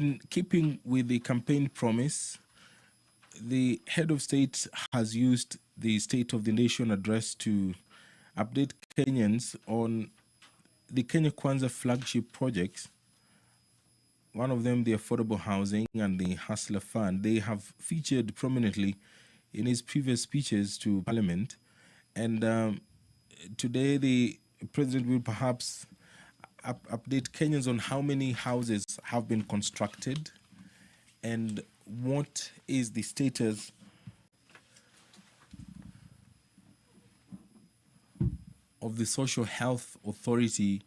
In keeping with the campaign promise, the head of state has used the State of the Nation address to update Kenyans on the Kenya Kwanza flagship projects. One of them, the affordable housing and the Hustler Fund, they have featured prominently in his previous speeches to Parliament. And today, the president will perhaps update Kenyans on how many houses have been constructed and what is the status of the Social Health Authority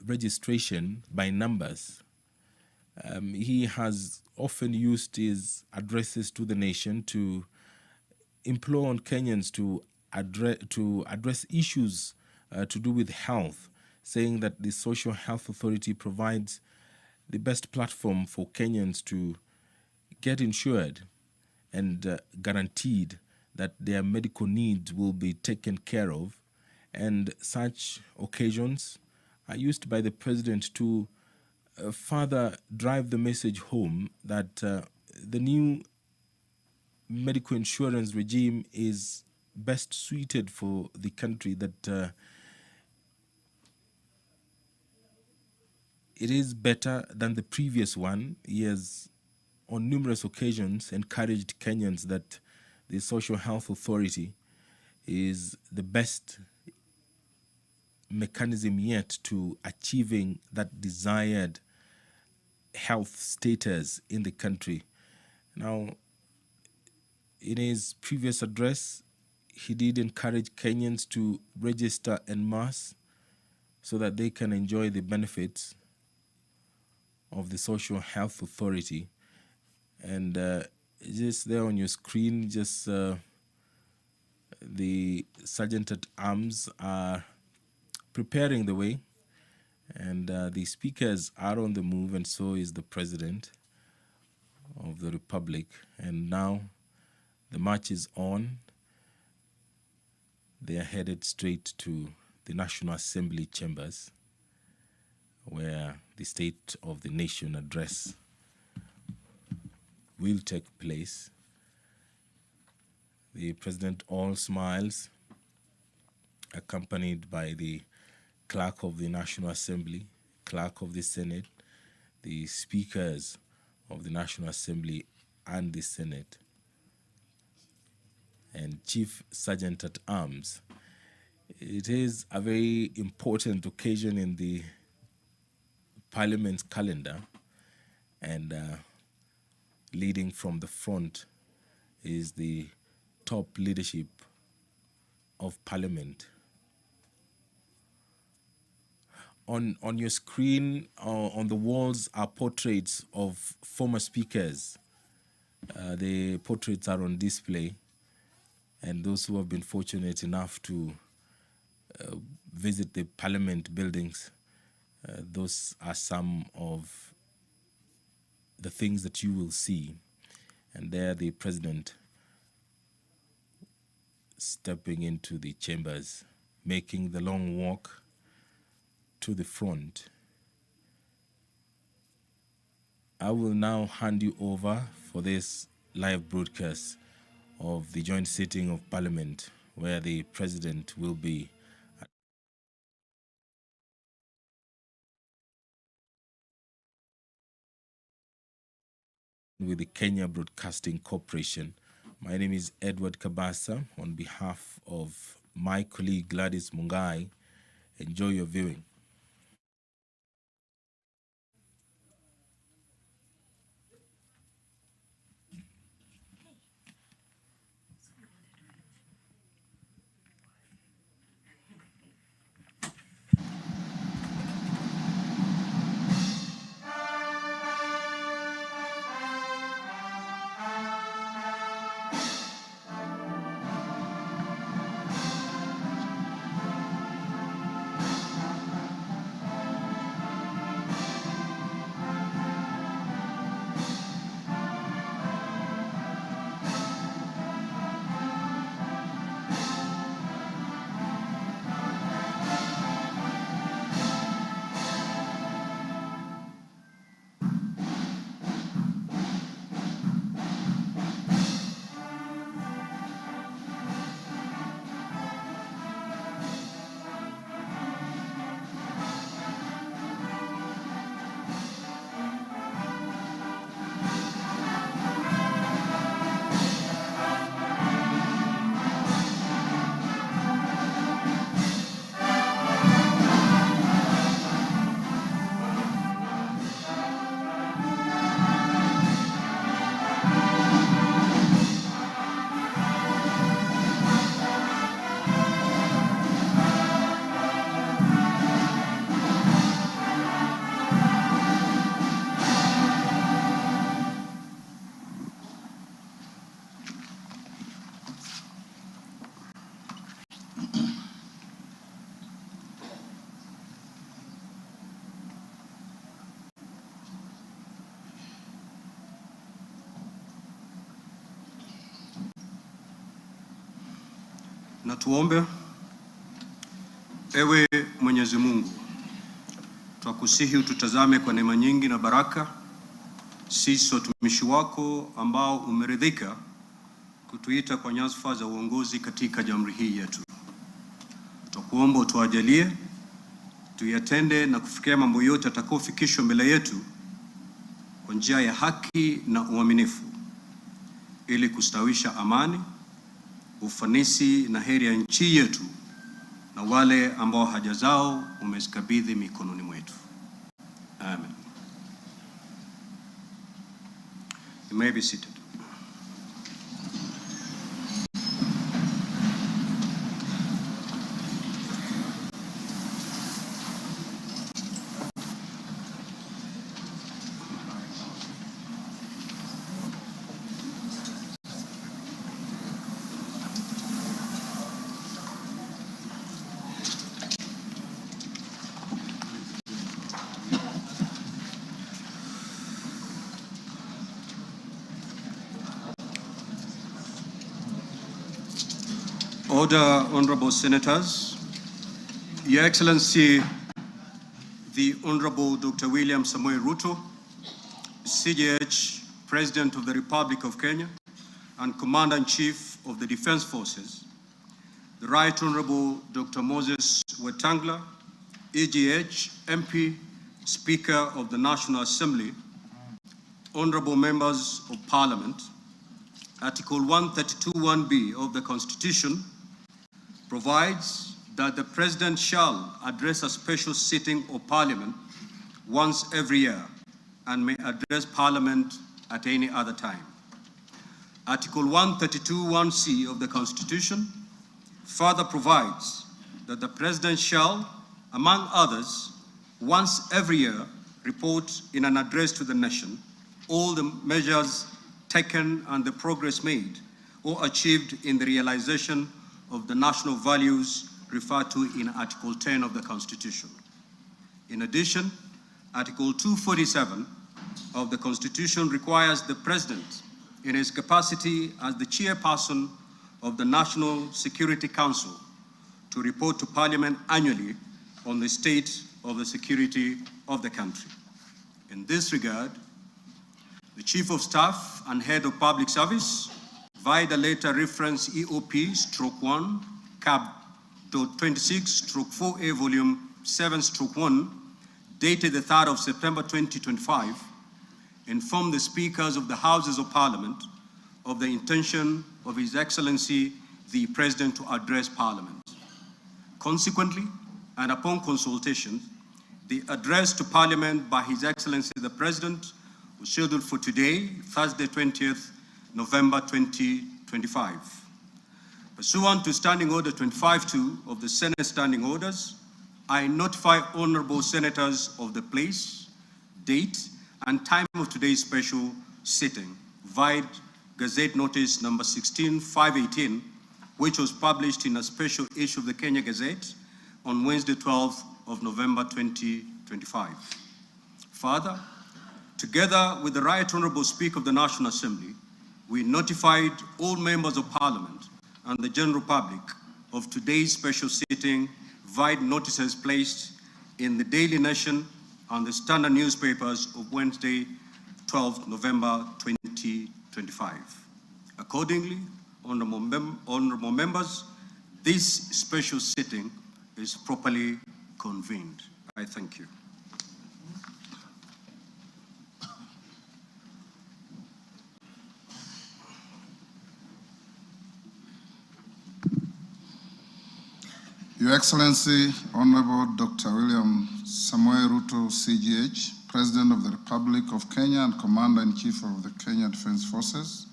registration by numbers. He has often used his addresses to the nation to implore on Kenyans to address issues to do with health, saying that the Social Health Authority provides the best platform for Kenyans to get insured and guaranteed that their medical needs will be taken care of. And such occasions are used by the president to further drive the message home that the new medical insurance regime is best suited for the country, that it is better than the previous one. He has on numerous occasions encouraged Kenyans that the Social Health Authority is the best mechanism yet to achieving that desired health status in the country. Now, in his previous address, he did encourage Kenyans to register en masse so that they can enjoy the benefits of the Social Health Authority. And just there on your screen, just the Sergeant at Arms are preparing the way, and the speakers are on the move, and so is the President of the Republic. And now the march is on. They are headed straight to the National Assembly chambers, where the State of the Nation address will take place. The President all smiles, accompanied by the Clerk of the National Assembly, Clerk of the Senate, the Speakers of the National Assembly and the Senate, and Chief Sergeant at Arms. It is a very important occasion in the Parliament's calendar, and leading from the front is the top leadership of Parliament. On your screen, on the walls, are portraits of former speakers. The portraits are on display, and those who have been fortunate enough to visit the Parliament buildings, those are some of the things that you will see. And there the President stepping into the chambers, making the long walk to the front. I will now hand you over for this live broadcast of the joint sitting of Parliament, where the President will be with the Kenya Broadcasting Corporation. My name is Edward Kabasa. On behalf of my colleague Gladys Mungai, enjoy your viewing. Na tuombe. Ewe Mwenyezi Mungu, twakusihi ututazame kwa neema nyingi na baraka, sisi watumishi wako ambao umeridhika kutuita kwa nyadhifa za uongozi katika jamhuri hii yetu. Twakuomba utuajalie tuyatende na kufikia mambo yote atakayofikishwa mbele yetu kwa njia ya haki na uaminifu, ili kustawisha amani, ufanisi na heri ya nchi yetu na wale ambao haja zao umezikabidhi mikononi mwetu. Amen. You may be seated. Order, Honorable Senators. Your Excellency, the Honorable Dr. William Samoei Ruto, CJH, President of the Republic of Kenya and Commander-in-Chief of the Defense Forces, the Right Honorable Dr. Moses Wetangula, EGH, MP, Speaker of the National Assembly, Honorable Members of Parliament, Article 132(1)(b) of the Constitution provides that the President shall address a special sitting of Parliament once every year and may address Parliament at any other time. Article 132(1)(c) of the Constitution further provides that the President shall, among others, once every year report in an address to the nation all the measures taken and the progress made or achieved in the realization of the national values referred to in Article 10 of the Constitution. In addition, Article 247 of the Constitution requires the President, in his capacity as the chairperson of the National Security Council, to report to Parliament annually on the state of the security of the country. In this regard, the Chief of Staff and Head of Public Service, via the letter reference EOP/1 Cap.26/4A Volume 7/1, dated the 3rd of September 2025, informed the Speakers of the Houses of Parliament of the intention of His Excellency the President to address Parliament. Consequently, and upon consultation, the address to Parliament by His Excellency the President was scheduled for today, Thursday, 20th November 2025. Pursuant to Standing Order 25(2) of the Senate Standing Orders, I notify honorable senators of the place, date, and time of today's special sitting via Gazette Notice number 16/518, which was published in a special issue of the Kenya Gazette on Wednesday, 12th of November 2025. Further, together with the Right Honorable Speaker of the National Assembly, we notified all members of Parliament and the general public of today's special sitting via notices placed in the Daily Nation and the Standard newspapers of Wednesday, 12th November 2025. Accordingly, honorable members, this special sitting is properly convened. I thank you. Your Excellency, Honorable Dr. William Samoei Ruto, CGH, President of the Republic of Kenya and Commander-in-Chief of the Kenya Defense Forces,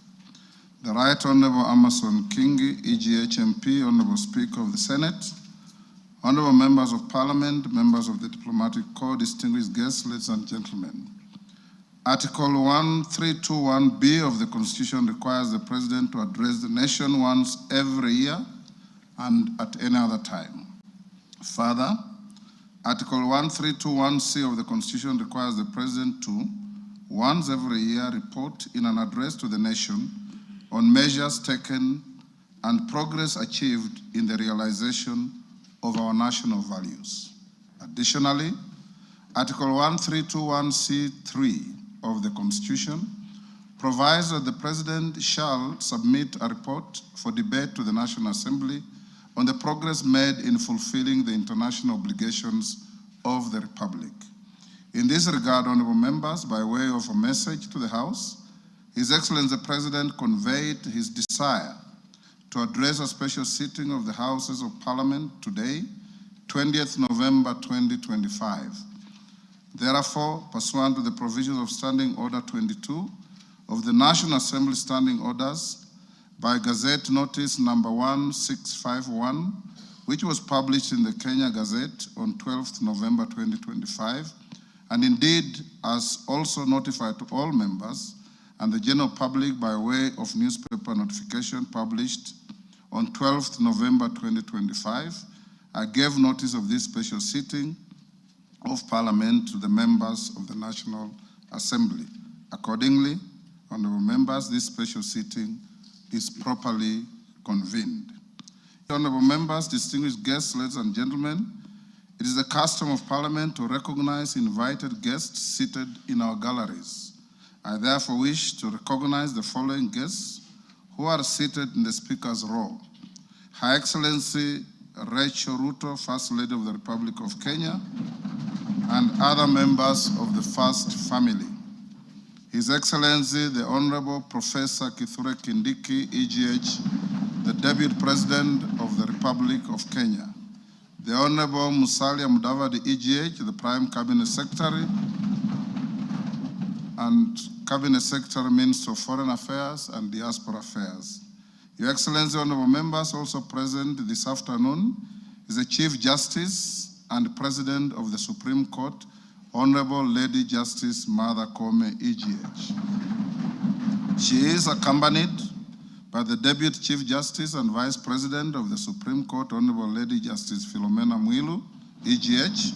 the Right Honorable Amason Kingi, EGH MP, Honorable Speaker of the Senate, Honorable Members of Parliament, members of the Diplomatic Corps, distinguished guests, ladies and gentlemen. Article 1321(b) of the Constitution requires the President to address the nation once every year and at any other time. Further, Article 1321(c) of the Constitution requires the President to, once every year, report in an address to the nation on measures taken and progress achieved in the realization of our national values. Additionally, Article 1321C3 of the Constitution provides that the President shall submit a report for debate to the National Assembly on the progress made in fulfilling the international obligations of the Republic. In this regard, honorable members, by way of a message to the House, His Excellency the President conveyed his desire to address a special sitting of the Houses of Parliament today, 20th November 2025. Therefore, pursuant to the provisions of Standing Order 22 of the National Assembly Standing Orders, by Gazette Notice number 1651, which was published in the Kenya Gazette on 12th November 2025, and indeed as also notified to all members and the general public by way of newspaper notification published on 12th November 2025, I gave notice of this special sitting of Parliament to the members of the National Assembly. Accordingly, honorable members, this special sitting is properly convened. Honorable members, distinguished guests, ladies and gentlemen, it is the custom of Parliament to recognize invited guests seated in our galleries. I therefore wish to recognize the following guests who are seated in the Speaker's row. Her Excellency Rachel Ruto, First Lady of the Republic of Kenya, and other members of the First Family. His Excellency, the Honorable Professor Kithure Kindiki, EGH, the Deputy President of the Republic of Kenya. The Honorable Musalia Mudavadi, EGH, the Prime Cabinet Secretary, and Cabinet Secretary, Minister of Foreign Affairs and Diaspora Affairs. Your Excellency, honorable members, also present this afternoon is the Chief Justice and President of the Supreme Court, Honorable Lady Justice Martha Koome, EGH. She is accompanied by the Deputy Chief Justice and Vice President of the Supreme Court, Honorable Lady Justice Philomena Mwilu, EGH,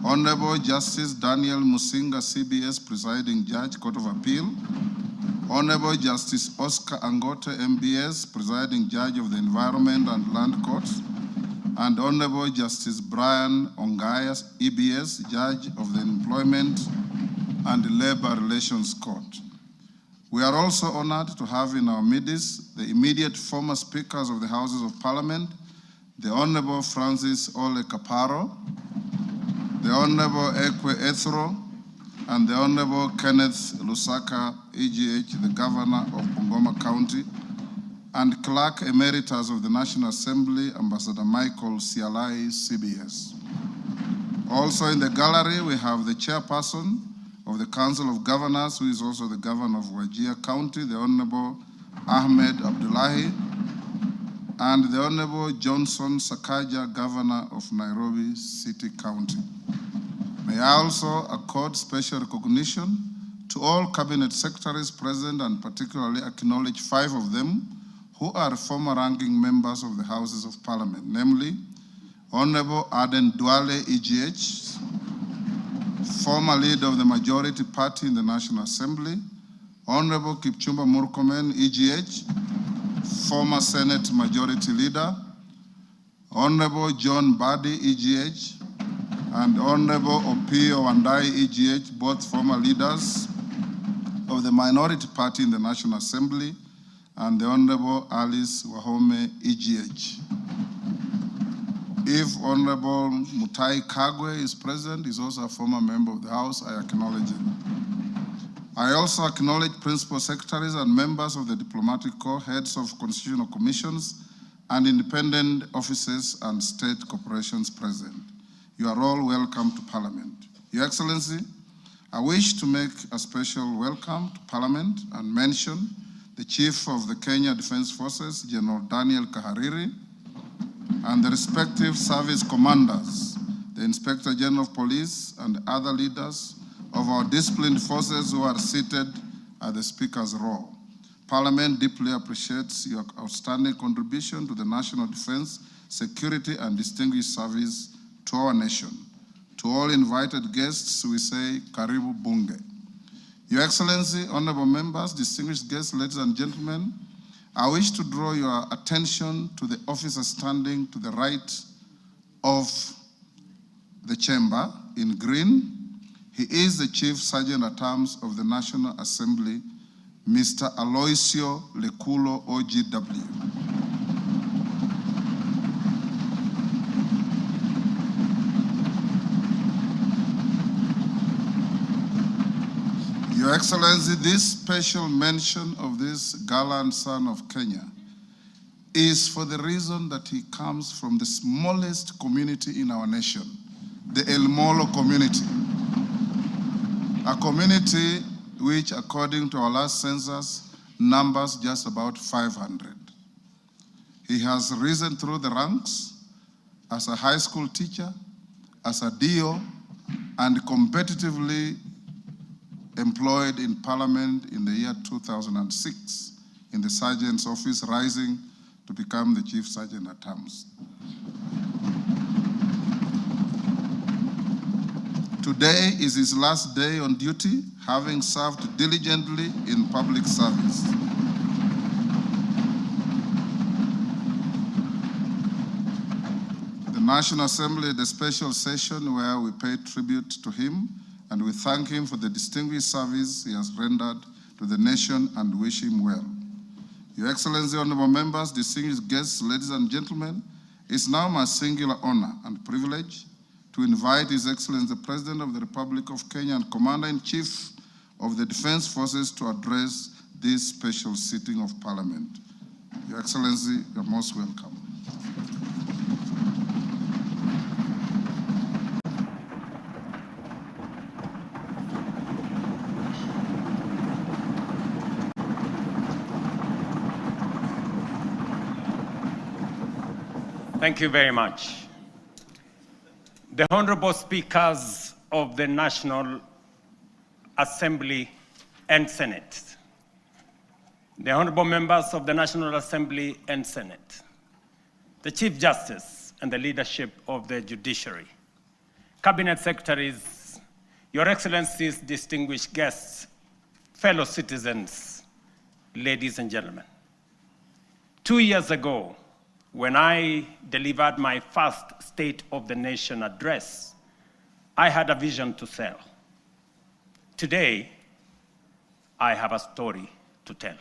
Honorable Justice Daniel Musinga, CBS Presiding Judge, Court of Appeal, Honorable Justice Oscar Angote, MBS, Presiding Judge of the Environment and Land Court, and Honorable Justice Brian Ongaya, EBS, Judge of the Employment and Labor Relations Court. We are also honored to have in our midst the immediate former Speakers of the Houses of Parliament, the Honorable Francis Ole Kaparo, the Honorable Ekwe Ethro, and the Honorable Kenneth Lusaka, EGH, the Governor of Bungoma County, and Clerk Emeritus of the National Assembly, Ambassador Michael Sialai, CBS. Also in the gallery, we have the Chairperson of the Council of Governors, who is also the Governor of Wajir County, the Honorable Ahmed Abdullahi, and the Honorable Johnson Sakaja, Governor of Nairobi City County. May I also accord special recognition to all Cabinet Secretaries present and particularly acknowledge 5 of them who are former ranking members of the Houses of Parliament, namely Honorable Aden Duale, EGH, former leader of the majority party in the National Assembly, Honorable Kipchumba Murkomen, EGH, former Senate Majority Leader, Honorable John Badi, EGH, and Honorable Opio Wandai, EGH, both former leaders of the minority party in the National Assembly, and the Honorable Alice Wahome, EGH. If Honorable Mutai Kagwe is present, he's also a former member of the House, I acknowledge him. I also acknowledge Principal Secretaries and members of the Diplomatic Corps, heads of constitutional commissions, and independent offices and state corporations present. You are all welcome to Parliament. Your Excellency, I wish to make a special welcome to Parliament and mention the Chief of the Kenya Defense Forces, General Daniel Kahariri, and the respective service commanders, the Inspector General of Police, and other leaders of our disciplined forces who are seated at the Speaker's row. Parliament deeply appreciates your outstanding contribution to the national defense, security, and distinguished service to our nation. To all invited guests, we say, Karibu Bunge. Your Excellency, honorable members, distinguished guests, ladies and gentlemen, I wish to draw your attention to the officer standing to the right of the chamber in green. He is the Chief Sergeant at Arms of the National Assembly, Mr. Aloisio Lekulo, OGW. Your Excellency, this special mention of this gallant son of Kenya is for the reason that he comes from the smallest community in our nation, the El Molo community, a community which, according to our last census, numbers just about 500. He has risen through the ranks as a high school teacher, as a DO, and competitively employed in Parliament in the year 2006 in the Sergeant's office, rising to become the Chief Sergeant at Arms. Today is his last day on duty, having served diligently in public service. The National Assembly, the special session where we pay tribute to him, and we thank him for the distinguished service he has rendered to the nation and wish him well. Your Excellency, honorable members, distinguished guests, ladies and gentlemen, it's now my singular honor and privilege to invite His Excellency, the President of the Republic of Kenya and Commander-in-Chief of the Defense Forces to address this special sitting of Parliament. Your Excellency, you're most welcome. Thank you very much. The Honorable Speakers of the National Assembly and Senate, the Honorable Members of the National Assembly and Senate, the Chief Justice and the leadership of the Judiciary, Cabinet Secretaries, Your Excellencies, distinguished guests, fellow citizens, ladies and gentlemen. 2 years ago, when I delivered my first State of the Nation address, I had a vision to sell. Today, I have a story to tell.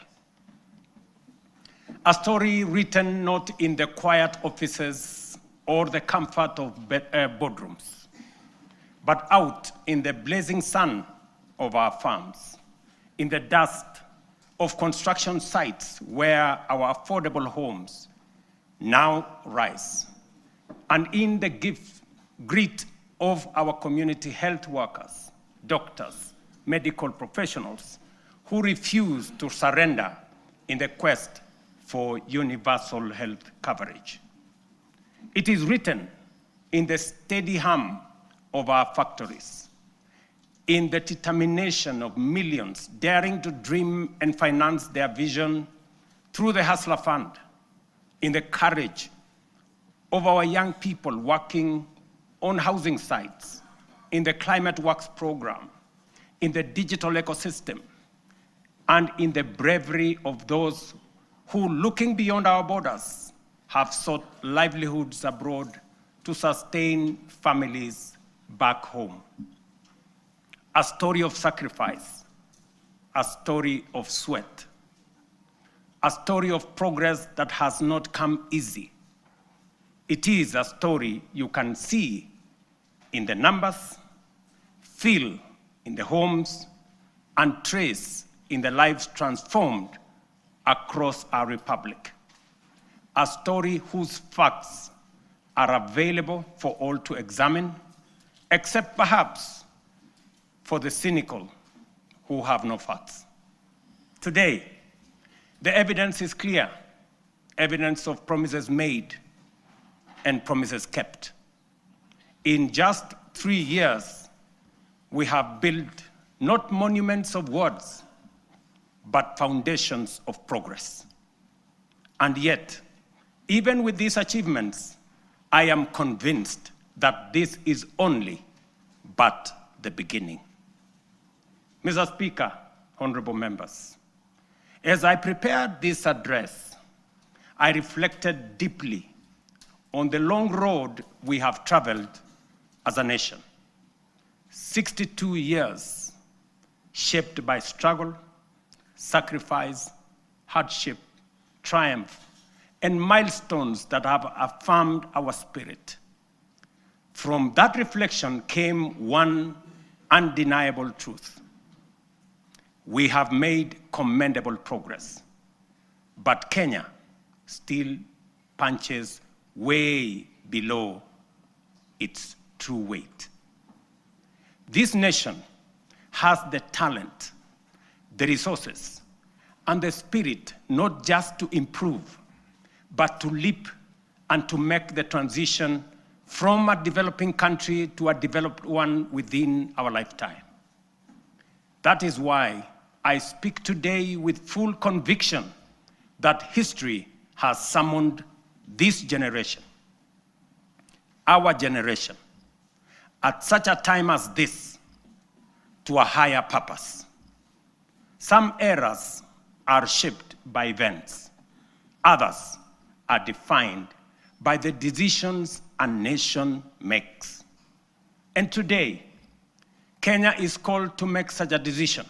A story written not in the quiet offices or the comfort of boardrooms, but out in the blazing sun of our farms, in the dust of construction sites where our affordable homes now rise, and in the grit of our community health workers, doctors, medical professionals who refuse to surrender in the quest for universal health coverage. It is written in the steady hum of our factories, in the determination of millions daring to dream and finance their vision through the Hustler Fund, in the courage of our young people working on housing sites, in the Climate Works program, in the digital ecosystem, and in the bravery of those who, looking beyond our borders, have sought livelihoods abroad to sustain families back home. A story of sacrifice, a story of sweat, a story of progress that has not come easy. It is a story you can see in the numbers, feel in the homes, and trace in the lives transformed across our republic. A story whose facts are available for all to examine, except perhaps for the cynical who have no facts. Today, the evidence is clear, evidence of promises made and promises kept. In just 3 years, we have built not monuments of words, but foundations of progress. And yet, even with these achievements, I am convinced that this is only but the beginning. Mr. Speaker, honorable members, As I prepared this address, I reflected deeply on the long road we have traveled as a nation. 62 years shaped by struggle, sacrifice, hardship, triumph, and milestones that have affirmed our spirit. From that reflection came one undeniable truth. We have made commendable progress, but Kenya still punches way below its true weight. This nation has the talent, the resources, and the spirit not just to improve, but to leap and to make the transition from a developing country to a developed one within our lifetime. That is why I speak today with full conviction that history has summoned this generation, our generation, at such a time as this, to a higher purpose. Some eras are shaped by events. Others are defined by the decisions a nation makes. And today, Kenya is called to make such a decision,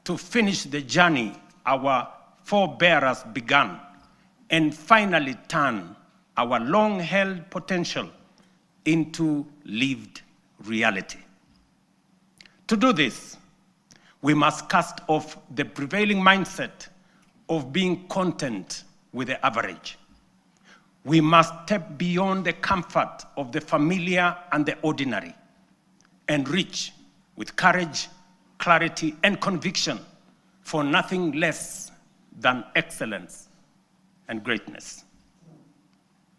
to finish the journey our forebears began, and finally turn our long-held potential into lived reality. To do this, we must cast off the prevailing mindset of being content with the average. We must step beyond the comfort of the familiar and the ordinary and reach with courage, clarity, and conviction for nothing less than excellence and greatness.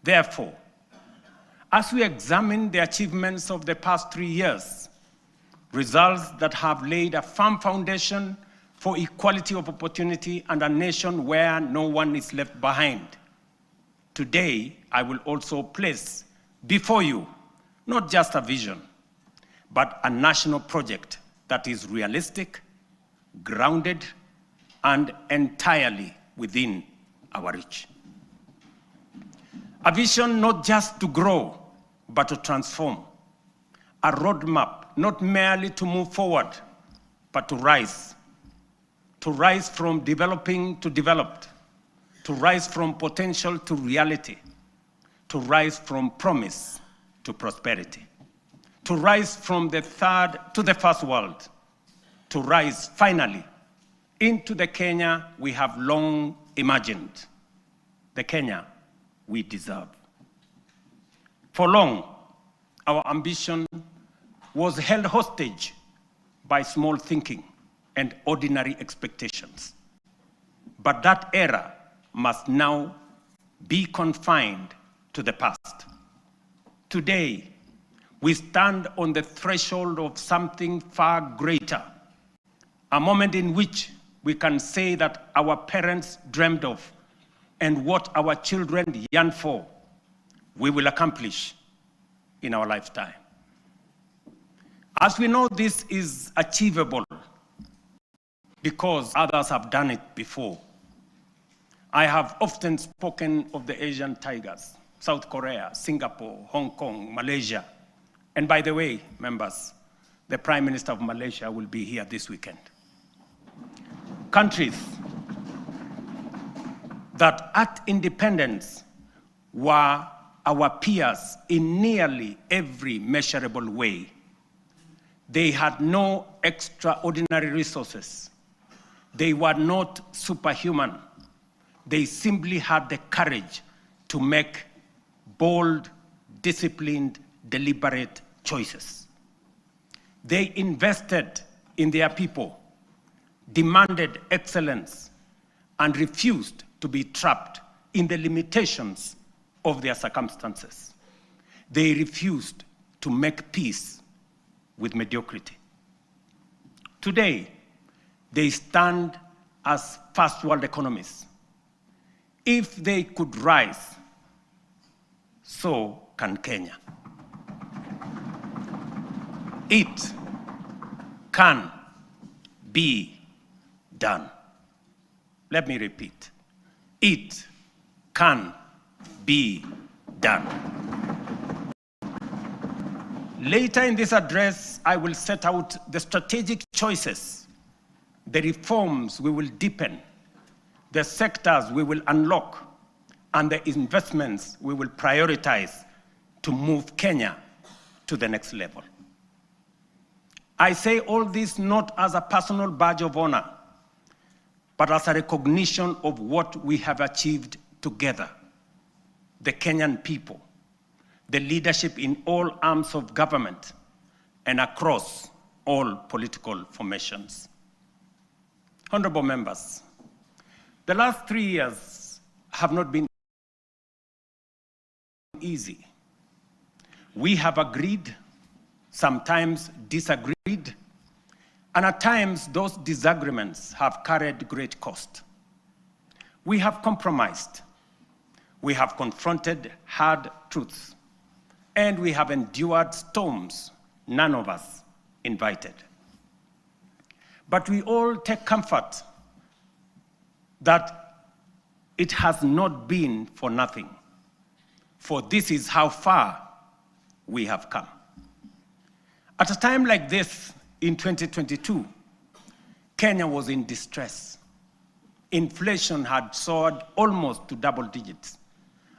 Therefore, as we examine the achievements of the past 3 years, results that have laid a firm foundation for equality of opportunity and a nation where no one is left behind, today, I will also place before you not just a vision, but a national project that is realistic, grounded, and entirely within our reach. A vision not just to grow, but to transform. A roadmap not merely to move forward, but to rise. To rise from developing to developed. To rise from potential to reality. To rise from promise to prosperity. To rise from the third to the first world. To rise finally into the Kenya we have long imagined. The Kenya we deserve. For long, our ambition was held hostage by small thinking and ordinary expectations. But that era must now be confined to the past. Today, we stand on the threshold of something far greater, a moment in which we can say that our parents dreamed of and what our children yearn for, we will accomplish in our lifetime. As we know, this is achievable because others have done it before. I have often spoken of the Asian tigers, South Korea, Singapore, Hong Kong, Malaysia. And by the way, members, the Prime Minister of Malaysia will be here this weekend. Countries that at independence were our peers in nearly every measurable way. They had no extraordinary resources. They were not superhuman. They simply had the courage to make bold, disciplined, deliberate choices. They invested in their people, demanded excellence, and refused to be trapped in the limitations of their circumstances. They refused to make peace with mediocrity. Today, they stand as first world economies. If they could rise, so can Kenya. It can be done. Let me repeat. It can be done. Later in this address, I will set out the strategic choices, the reforms we will deepen, the sectors we will unlock, and the investments we will prioritize to move Kenya to the next level. I say all this not as a personal badge of honor, but as a recognition of what we have achieved together, the Kenyan people, the leadership in all arms of government, and across all political formations. Honorable members, the last 3 years have not been easy. We have agreed, sometimes disagreed, and at times those disagreements have carried great cost. We have compromised, we have confronted hard truths, and we have endured storms none of us invited. But we all take comfort that it has not been for nothing, for this is how far we have come. At a time like this, in 2022, Kenya was in distress. Inflation had soared almost to double digits.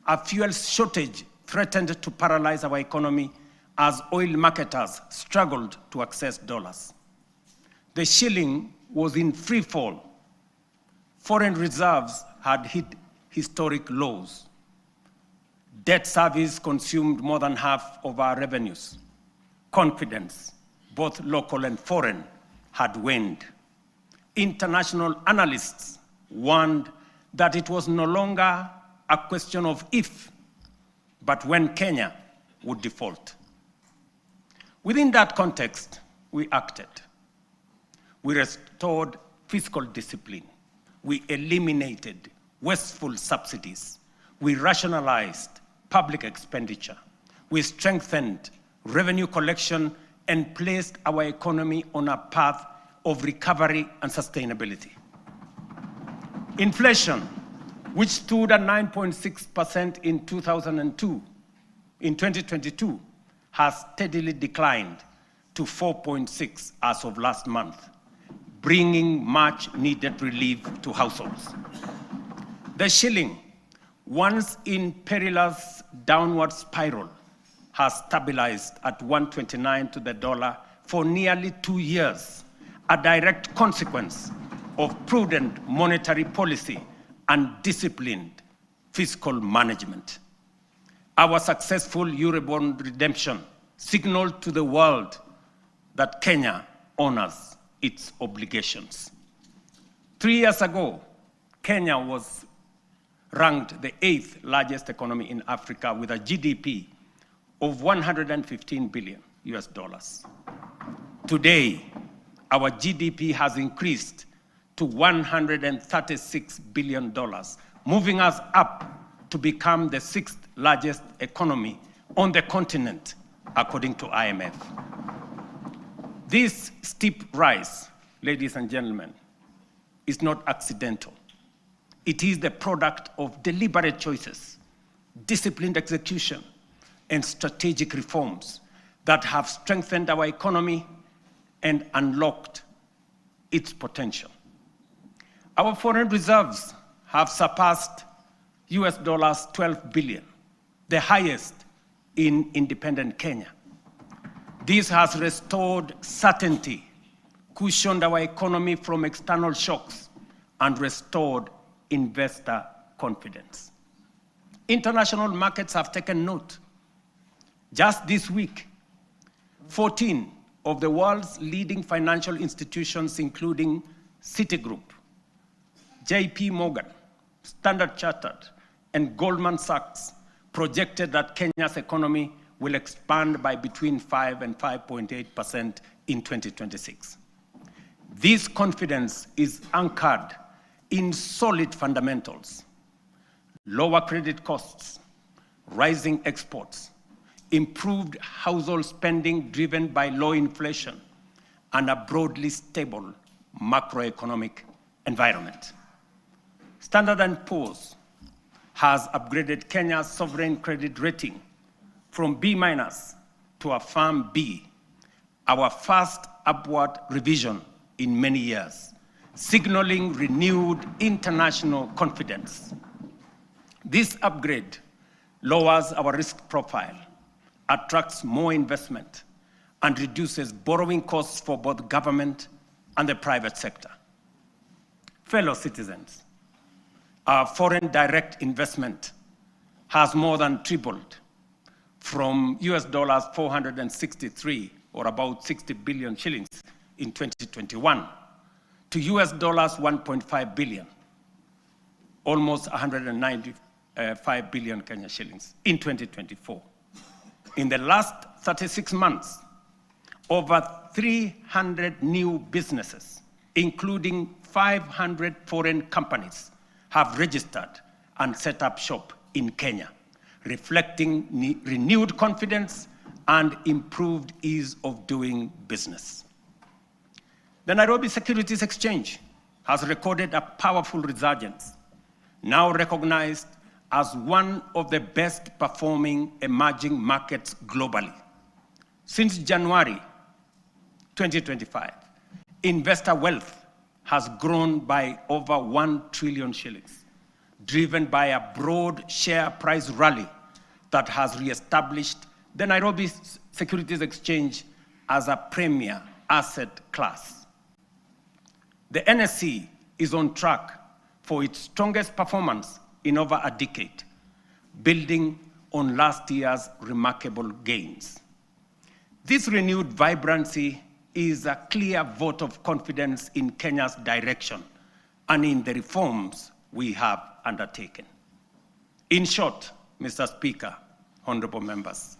A fuel shortage threatened to paralyze our economy as oil marketers struggled to access dollars. The shilling was in free fall. Foreign reserves had hit historic lows. Debt service consumed more than half of our revenues. Confidence, both local and foreign, had waned. International analysts warned that it was no longer a question of if, but when Kenya would default. Within that context, we acted. We restored fiscal discipline. We eliminated wasteful subsidies. We rationalized public expenditure. We strengthened revenue collection and placed our economy on a path of recovery and sustainability. Inflation, which stood at 9.6% in 2002, in 2022, has steadily declined to 4.6% as of last month, bringing much needed relief to households. The shilling, once in perilous downward spiral, has stabilized at 129 to the dollar for nearly 2 years, a direct consequence of prudent monetary policy and disciplined fiscal management. Our successful Eurobond redemption signaled to the world that Kenya honors its obligations. 3 years ago, Kenya was ranked the 8th largest economy in Africa with a GDP of $115 billion US. Today, our GDP has increased to $136 billion, moving us up to become the 6th largest economy on the continent, according to IMF. This steep rise, ladies and gentlemen, is not accidental. It is the product of deliberate choices, disciplined execution, and strategic reforms that have strengthened our economy and unlocked its potential. Our foreign reserves have surpassed US dollars 12 billion, the highest in independent Kenya. This has restored certainty, cushioned our economy from external shocks, and restored investor confidence. International markets have taken note. Just this week, 14 of the world's leading financial institutions, including Citigroup, JP Morgan, Standard Chartered, and Goldman Sachs, projected that Kenya's economy will expand by between 5 and 5.8% in 2026. This confidence is anchored in solid fundamentals: lower credit costs, rising exports, improved household spending driven by low inflation, and a broadly stable macroeconomic environment. Standard & Poor's has upgraded Kenya's sovereign credit rating from B- to a firm B, our first upward revision in many years, signaling renewed international confidence. This upgrade lowers our risk profile, attracts more investment, and reduces borrowing costs for both government and the private sector. Fellow citizens, our foreign direct investment has more than tripled from US dollars 463, or about 60 billion shillings in 2021, to US dollars 1.5 billion, almost 195 billion Kenya shillings in 2024. In the last 36 months, over 300 new businesses, including 500 foreign companies, have registered and set up shop in Kenya, reflecting renewed confidence and improved ease of doing business. The Nairobi Securities Exchange has recorded a powerful resurgence, now recognized as one of the best performing emerging markets globally. Since January 2025, investor wealth has grown by over 1 trillion shillings, driven by a broad share price rally that has reestablished the Nairobi Securities Exchange as a premier asset class. The NSE is on track for its strongest performance in over a decade, building on last year's remarkable gains. This renewed vibrancy is a clear vote of confidence in Kenya's direction and in the reforms we have undertaken. In short, Mr. Speaker, honorable members,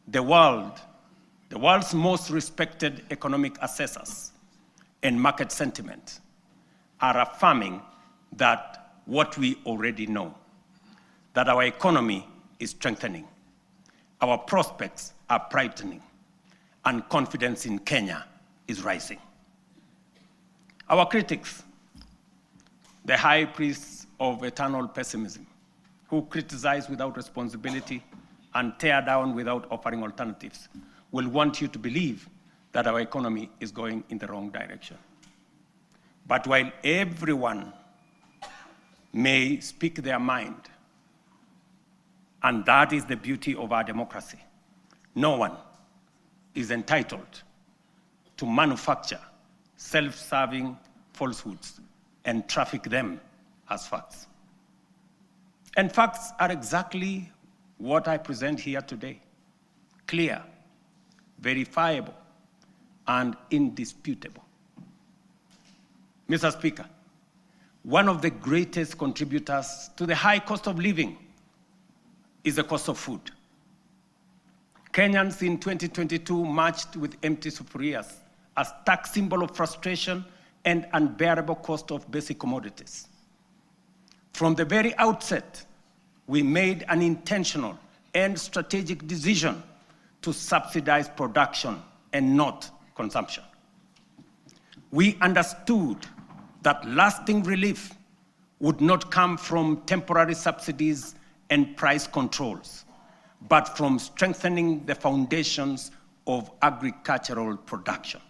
the world's most respected economic assessors and market sentiment are affirming that what we already know, that our economy is strengthening, our prospects are brightening, and confidence in Kenya is rising. Our critics, the high priests of eternal pessimism, who criticize without responsibility and tear down without offering alternatives, will want you to believe that our economy is going in the wrong direction. But while everyone may speak their mind, and that is the beauty of our democracy, no one is entitled to manufacture self-serving falsehoods and traffic them as facts. And facts are exactly what I present here today: clear, verifiable, and indisputable. Mr. Speaker, one of the greatest contributors to the high cost of living is the cost of food. Kenyans in 2022 marched with empty sufurias, a stark symbol of frustration and unbearable cost of basic commodities. From the very outset, we made an intentional and strategic decision to subsidize production and not consumption. We understood that lasting relief would not come from temporary subsidies and price controls, but from strengthening the foundations of agricultural production.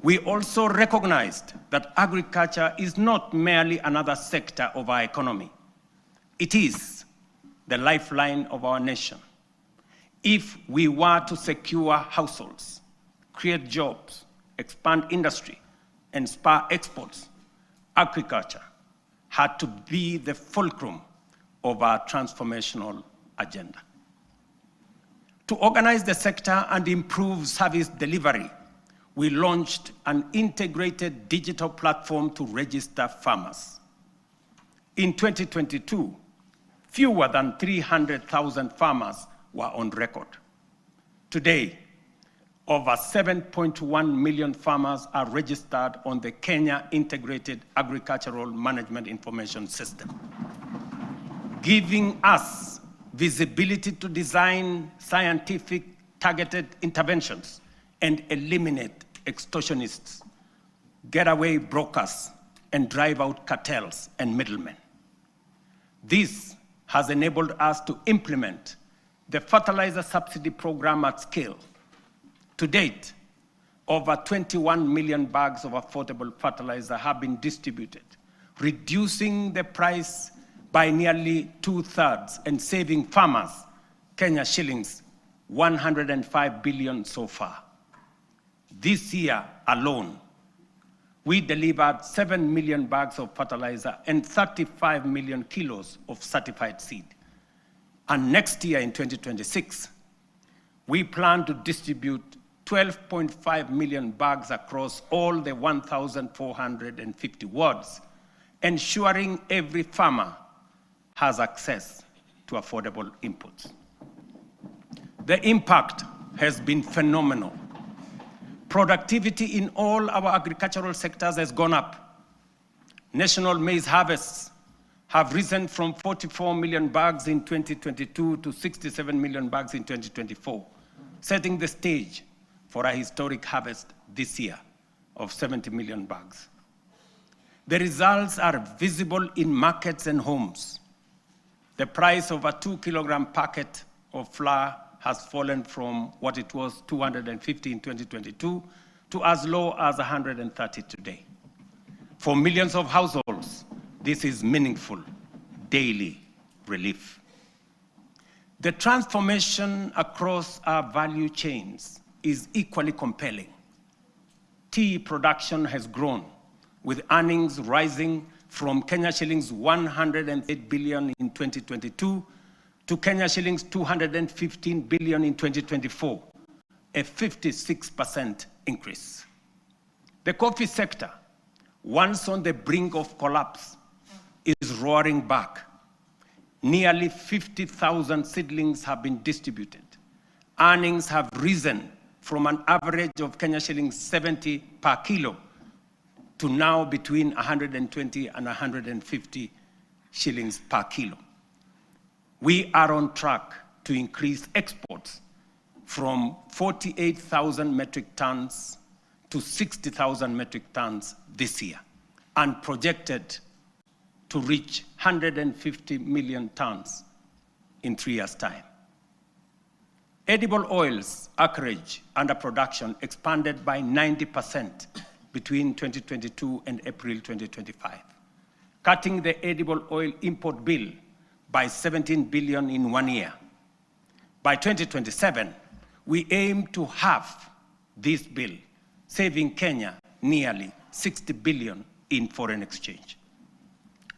We also recognized that agriculture is not merely another sector of our economy. It is the lifeline of our nation. If we were to secure households, create jobs, expand industry, and spur exports, agriculture had to be the fulcrum of our transformational agenda. To organize the sector and improve service delivery, we launched an integrated digital platform to register farmers. In 2022, fewer than 300,000 farmers were on record. Today, over 7.1 million farmers are registered on the Kenya Integrated Agricultural Management Information System, giving us visibility to design scientific targeted interventions and eliminate extortionists, getaway brokers, and drive out cartels and middlemen. This has enabled us to implement the fertilizer subsidy program at scale. To date, over 21 million bags of affordable fertilizer have been distributed, reducing the price by nearly 2/3 and saving farmers Kenya shillings 105 billion so far. This year alone, we delivered 7 million bags of fertilizer and 35 million kilos of certified seed. And next year in 2026, we plan to distribute 12.5 million bags across all the 1,450 wards, ensuring every farmer has access to affordable inputs. The impact has been phenomenal. Productivity in all our agricultural sectors has gone up. National maize harvests have risen from 44 million bags in 2022 to 67 million bags in 2024, setting the stage for a historic harvest this year of 70 million bags. The results are visible in markets and homes. The price of a 2-kilogram packet of flour has fallen from what it was 250 in 2022 to as low as 130 today. For millions of households, this is meaningful daily relief. The transformation across our value chains is equally compelling. Tea production has grown, with earnings rising from Kenya shillings 108 billion in 2022 to Kenya shillings 215 billion in 2024, a 56% increase. The coffee sector, once on the brink of collapse, is roaring back. Nearly 50,000 seedlings have been distributed. Earnings have risen from an average of Kenya shillings 70 per kilo to now between 120 and 150 shillings per kilo. We are on track to increase exports from 48,000 metric tons to 60,000 metric tons this year, and projected to reach 150 million tons in 3 years' time. Edible oils acreage under production expanded by 90% between 2022 and April 2025, cutting the edible oil import bill by 17 billion in 1 year. By 2027, we aim to halve this bill, saving Kenya nearly 60 billion in foreign exchange.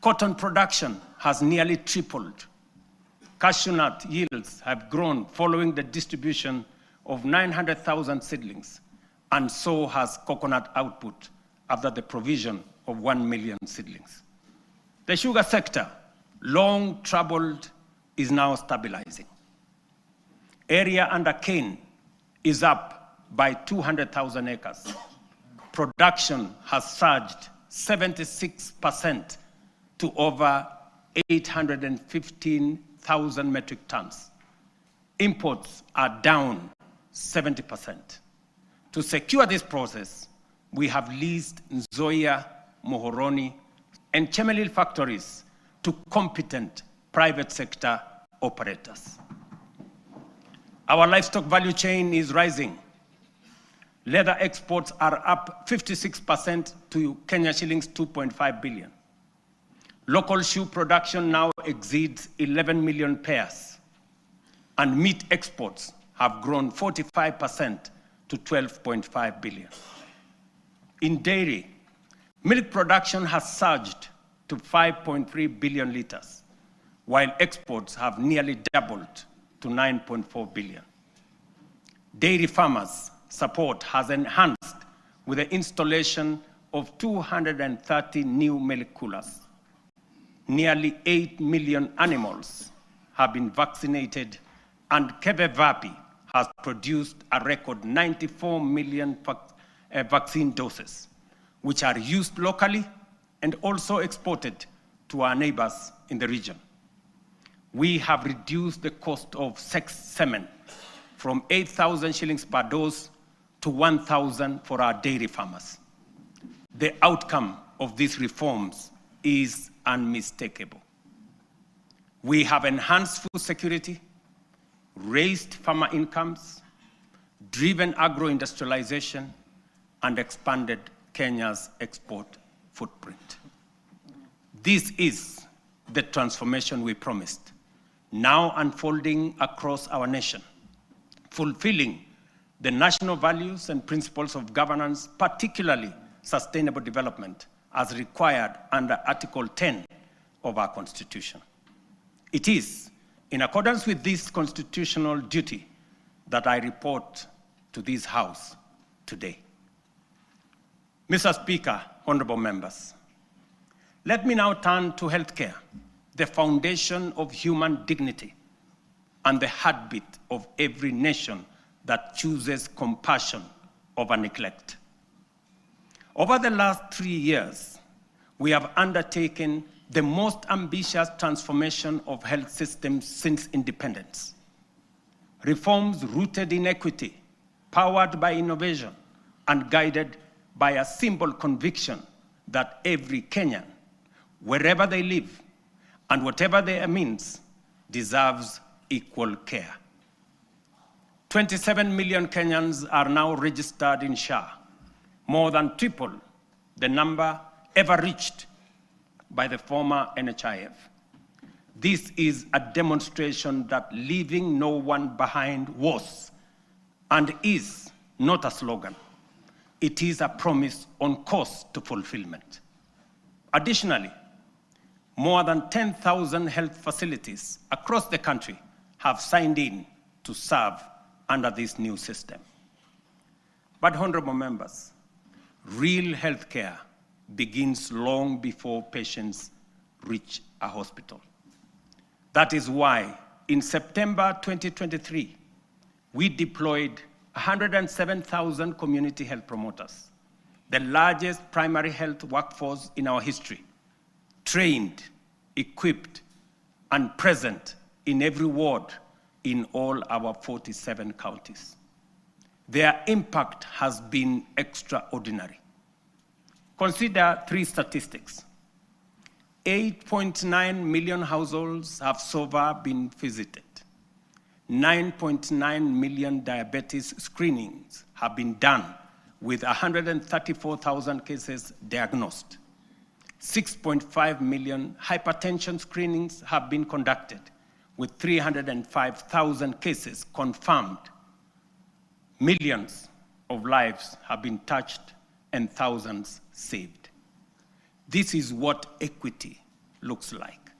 Cotton production has nearly tripled. Cashew nut yields have grown following the distribution of 900,000 seedlings, and so has coconut output after the provision of 1 million seedlings. The sugar sector, long troubled, is now stabilizing. Area under cane is up by 200,000 acres. Production has surged 76% to over 815,000 metric tons. Imports are down 70%. To secure this process, we have leased Nzoia, Muhoroni, and Chemelil factories to competent private sector operators. Our livestock value chain is rising. Leather exports are up 56% to Kenya shillings 2.5 billion. Local shoe production now exceeds 11 million pairs, and meat exports have grown 45% to 12.5 billion. In dairy, milk production has surged to 5.3 billion liters, while exports have nearly doubled to 9.4 billion. Dairy farmers' support has enhanced with the installation of 230 new milk coolers. Nearly 8 million animals have been vaccinated, and Kevevapi has produced a record 94 million vaccine doses, which are used locally and also exported to our neighbors in the region. We have reduced the cost of semen from 8,000 shillings per dose to 1,000 for our dairy farmers. The outcome of these reforms is unmistakable. We have enhanced food security, raised farmer incomes, driven agro-industrialization, and expanded Kenya's export footprint. This is the transformation we promised, now unfolding across our nation, fulfilling the national values and principles of governance, particularly sustainable development, as required under Article 10 of our Constitution. It is in accordance with this constitutional duty that I report to this House today. Mr. Speaker, honorable members, let me now turn to healthcare, the foundation of human dignity and the heartbeat of every nation that chooses compassion over neglect. Over the last 3 years, we have undertaken the most ambitious transformation of health systems since independence. Reforms rooted in equity, powered by innovation, and guided by a simple conviction that every Kenyan, wherever they live and whatever their means, deserves equal care. 27 million Kenyans are now registered in SHA, more than triple the number ever reached by the former NHIF. This is a demonstration that leaving no one behind was and is not a slogan. It is a promise on course to fulfillment. Additionally, more than 10,000 health facilities across the country have signed in to serve under this new system. But honorable members, real healthcare begins long before patients reach a hospital. That is why in September 2023, we deployed 107,000 community health promoters, the largest primary health workforce in our history, trained, equipped, and present in every ward in all our 47 counties. Their impact has been extraordinary. Consider 3 statistics. 8.9 million households have so far been visited. 9.9 million diabetes screenings have been done with 134,000 cases diagnosed. 6.5 million hypertension screenings have been conducted with 305,000 cases confirmed. Millions of lives have been touched and thousands saved. This is what equity looks like.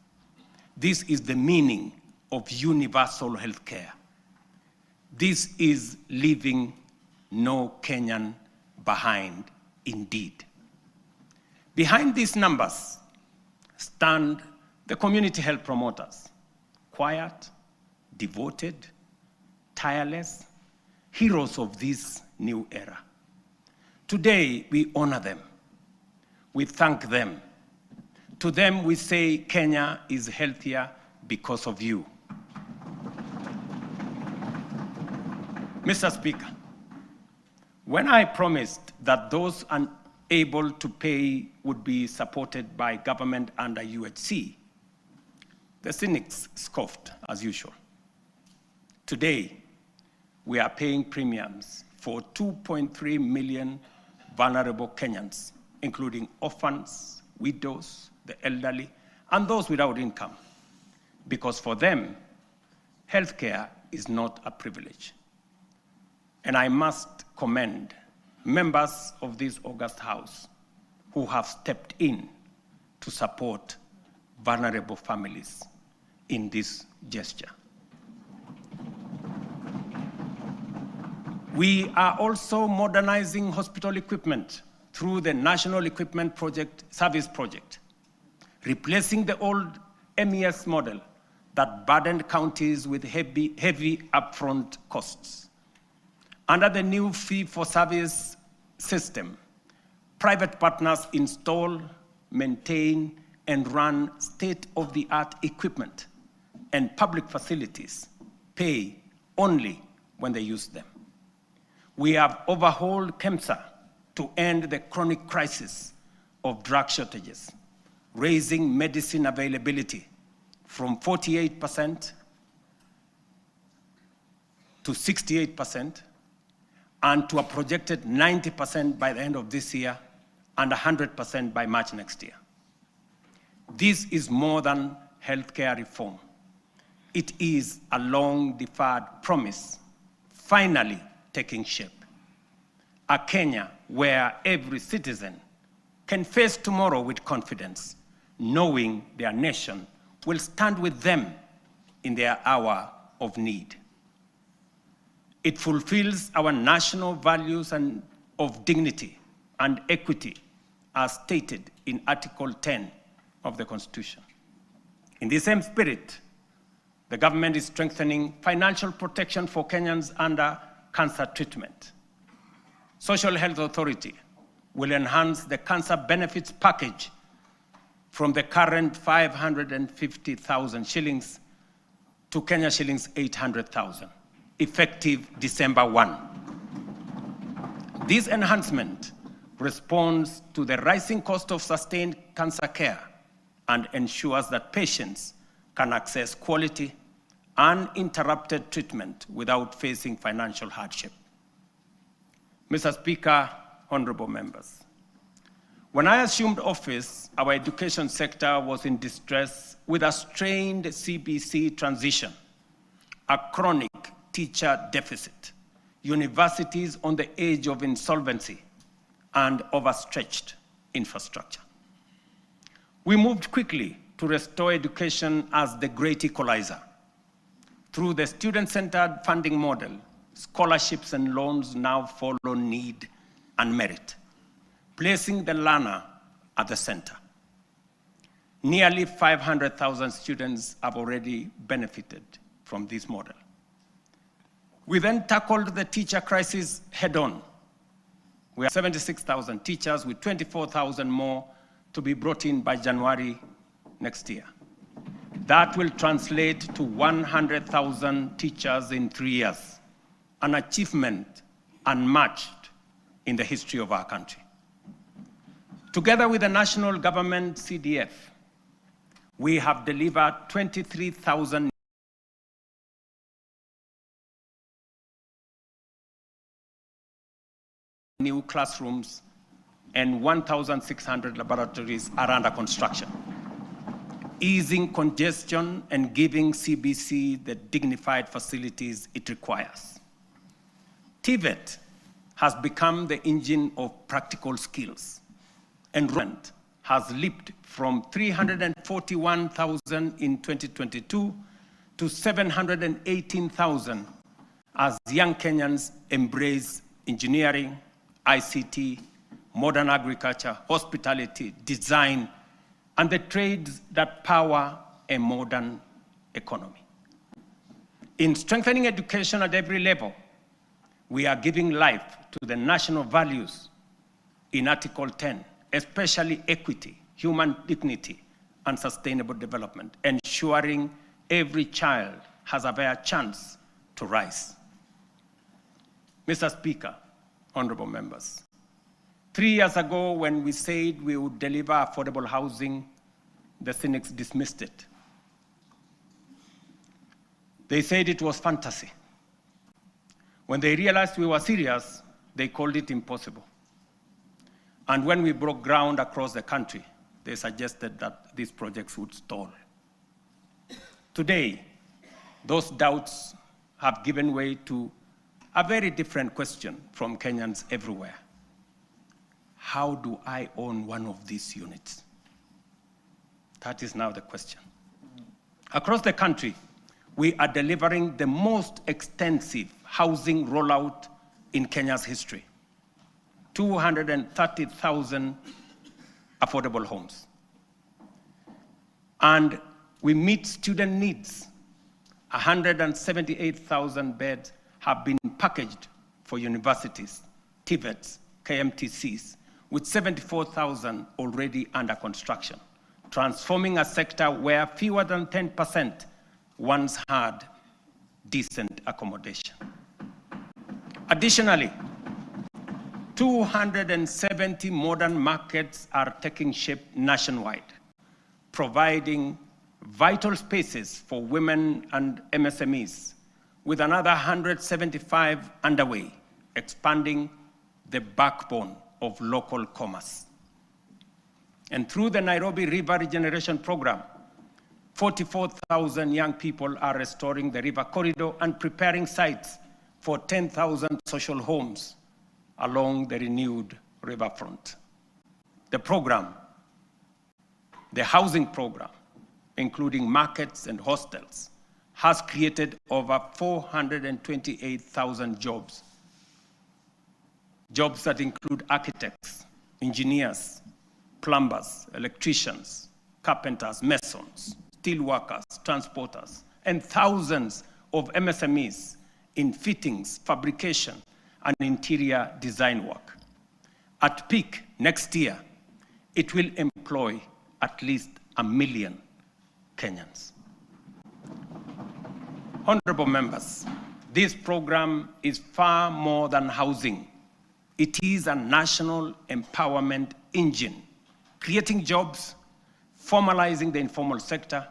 This is the meaning of universal health care. This is leaving no Kenyan behind indeed. Behind these numbers stand the community health promoters, quiet, devoted, tireless, heroes of this new era. Today, we honor them. We thank them. To them, we say Kenya is healthier because of you. Mr. Speaker, when I promised that those unable to pay would be supported by government under UHC, the cynics scoffed as usual. Today, we are paying premiums for 2.3 million vulnerable Kenyans, including orphans, widows, the elderly, and those without income, because for them, healthcare is not a privilege. And I must commend members of this august House who have stepped in to support vulnerable families in this gesture. We are also modernizing hospital equipment through the National Equipment Service Project, replacing the old MES model that burdened counties with heavy upfront costs. Under the new fee-for-service system, private partners install, maintain, and run state-of-the-art equipment, and public facilities pay only when they use them. We have overhauled KEMSA to end the chronic crisis of drug shortages, raising medicine availability from 48% to 68%, and to a projected 90% by the end of this year and 100% by March next year. This is more than healthcare reform. It is a long-deferred promise finally taking shape. A Kenya where every citizen can face tomorrow with confidence, knowing their nation will stand with them in their hour of need. It fulfills our national values of dignity and equity as stated in Article 10 of the Constitution. In the same spirit, the government is strengthening financial protection for Kenyans under cancer treatment. Social Health Authority will enhance the cancer benefits package from the current 550,000 shillings to Kenya shillings 800,000, effective December 1. This enhancement responds to the rising cost of sustained cancer care and ensures that patients can access quality, uninterrupted treatment without facing financial hardship. Mr. Speaker, honorable members, when I assumed office, our education sector was in distress with a strained CBC transition, a chronic teacher deficit, universities on the edge of insolvency, and overstretched infrastructure. We moved quickly to restore education as the great equalizer. Through the student-centered funding model, scholarships and loans now follow need and merit, placing the learner at the center. Nearly 500,000 students have already benefited from this model. We then tackled the teacher crisis head-on. We have 76,000 teachers with 24,000 more to be brought in by January next year. That will translate to 100,000 teachers in 3 years, an achievement unmatched in the history of our country. Together with the national government CDF, we have delivered 23,000 new classrooms and 1,600 laboratories are under construction, easing congestion and giving CBC the dignified facilities it requires. TVET has become the engine of practical skills. Enrollment has leaped from 341,000 in 2022 to 718,000 as young Kenyans embrace engineering, ICT, modern agriculture, hospitality, design, and the trades that power a modern economy. In strengthening education at every level, we are giving life to the national values in Article 10, especially equity, human dignity, and sustainable development, ensuring every child has a fair chance to rise. Mr. Speaker, honorable members, 3 years ago when we said we would deliver affordable housing, the cynics dismissed it. They said it was fantasy. When they realized we were serious, they called it impossible. And when we broke ground across the country, they suggested that these projects would stall. Today, those doubts have given way to a very different question from Kenyans everywhere. How do I own one of these units? That is now the question. Across the country, we are delivering the most extensive housing rollout in Kenya's history. 230,000 affordable homes. And we meet student needs. 178,000 beds have been packaged for universities, TVETs, KMTCs, with 74,000 already under construction, transforming a sector where fewer than 10% once had decent accommodation. Additionally, 270 modern markets are taking shape nationwide, providing vital spaces for women and MSMEs, with another 175 underway, expanding the backbone of local commerce. And through the Nairobi River Regeneration Program, 44,000 young people are restoring the river corridor and preparing sites for 10,000 social homes along the renewed riverfront. The program, the housing program, including markets and hostels, has created over 428,000 jobs. Jobs that include architects, engineers, plumbers, electricians, carpenters, masons, steel workers, transporters, and thousands of MSMEs in fittings, fabrication, and interior design work. At peak next year, it will employ at least 1 million Kenyans. Honorable members, this program is far more than housing. It is a national empowerment engine, creating jobs, formalizing the informal sector,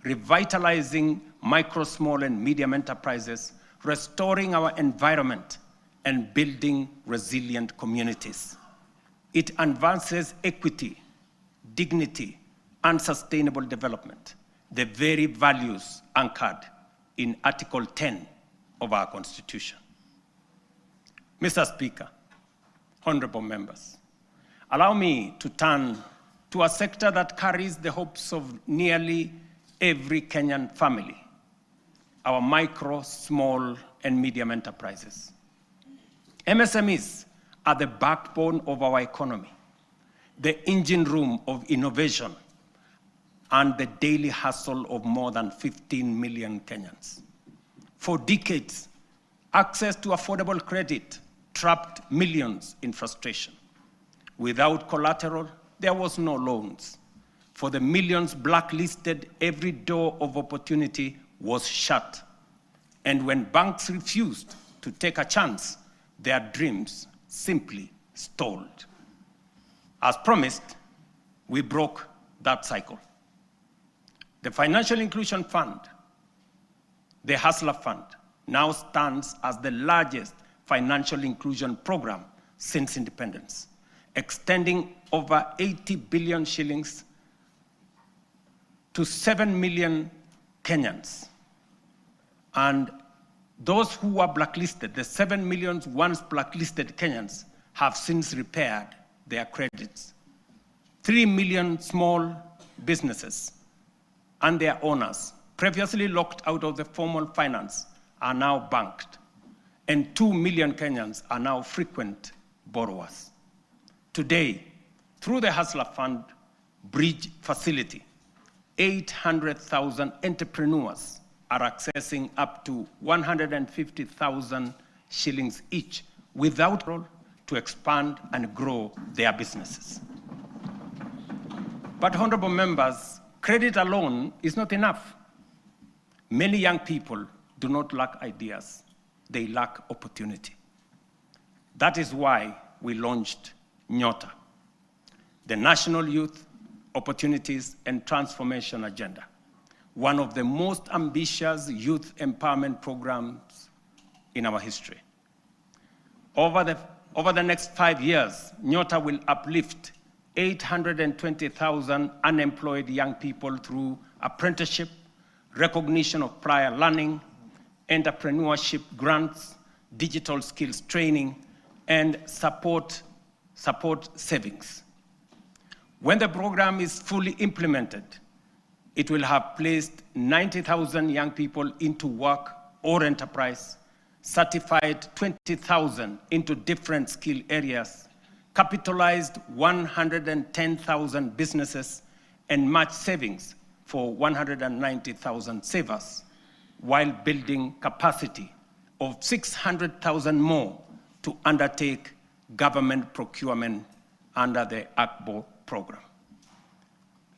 revitalizing micro, small, and medium enterprises, restoring our environment, and building resilient communities. It advances equity, dignity, and sustainable development, the very values anchored in Article 10 of our Constitution. Mr. Speaker, honorable members, allow me to turn to a sector that carries the hopes of nearly every Kenyan family, our micro, small, and medium enterprises. MSMEs are the backbone of our economy, the engine room of innovation, and the daily hustle of more than 15 million Kenyans. For decades, access to affordable credit trapped millions in frustration. Without collateral, there was no loans. For the millions blacklisted, every door of opportunity was shut. And when banks refused to take a chance, their dreams simply stalled. As promised, we broke that cycle. The Financial Inclusion Fund, the Hustler Fund, now stands as the largest financial inclusion program since independence, extending over 80 billion shillings to 7 million Kenyans. And those who were blacklisted, the 7 million once blacklisted Kenyans, have since repaired their credits. 3 million small businesses and their owners, previously locked out of the formal finance, are now banked. And 2 million Kenyans are now frequent borrowers. Today, through the Hustler Fund Bridge Facility, 800,000 entrepreneurs are accessing up to 150,000 shillings each without role to expand and grow their businesses. But honorable members, credit alone is not enough. Many young people do not lack ideas, they lack opportunity. That is why we launched Nyota, the National Youth Opportunities and Transformation Agenda, one of the most ambitious youth empowerment programs in our history. Over the next 5 years, Nyota will uplift 820,000 unemployed young people through apprenticeship, recognition of prior learning, entrepreneurship grants, digital skills training, and support savings. When the program is fully implemented, it will have placed 90,000 young people into work or enterprise, certified 20,000 into different skill areas, capitalized 110,000 businesses, and matched savings for 190,000 savers, while building capacity of 600,000 more to undertake government procurement under the ACBO program.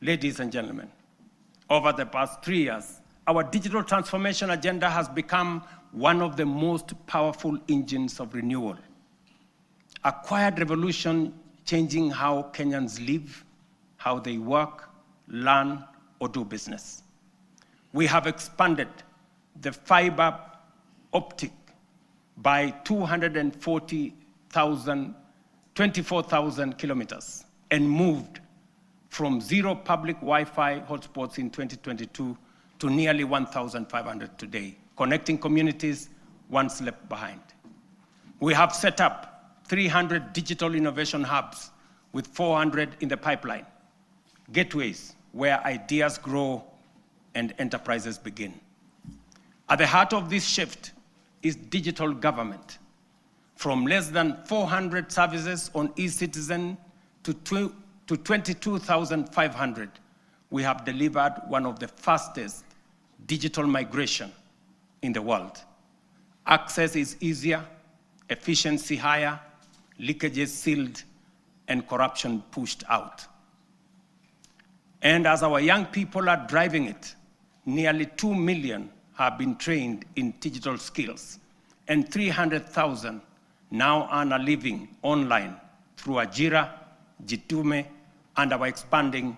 Ladies and gentlemen, over the past 3 years, our digital transformation agenda has become one of the most powerful engines of renewal. A quiet revolution changing how Kenyans live, how they work, learn, or do business. We have expanded the fiber optic by 24,000 kilometers and moved from 0 public Wi-Fi hotspots in 2022 to nearly 1,500 today, connecting communities once left behind. We have set up 300 digital innovation hubs with 400 in the pipeline, gateways where ideas grow and enterprises begin. At the heart of this shift is digital government. From less than 400 services on eCitizen to 22,500, we have delivered one of the fastest digital migration in the world. Access is easier, efficiency higher, leakages sealed, and corruption pushed out. And as our young people are driving it, nearly 2 million have been trained in digital skills, and 300,000 now earn a living online through Ajira, Jitume, and our expanding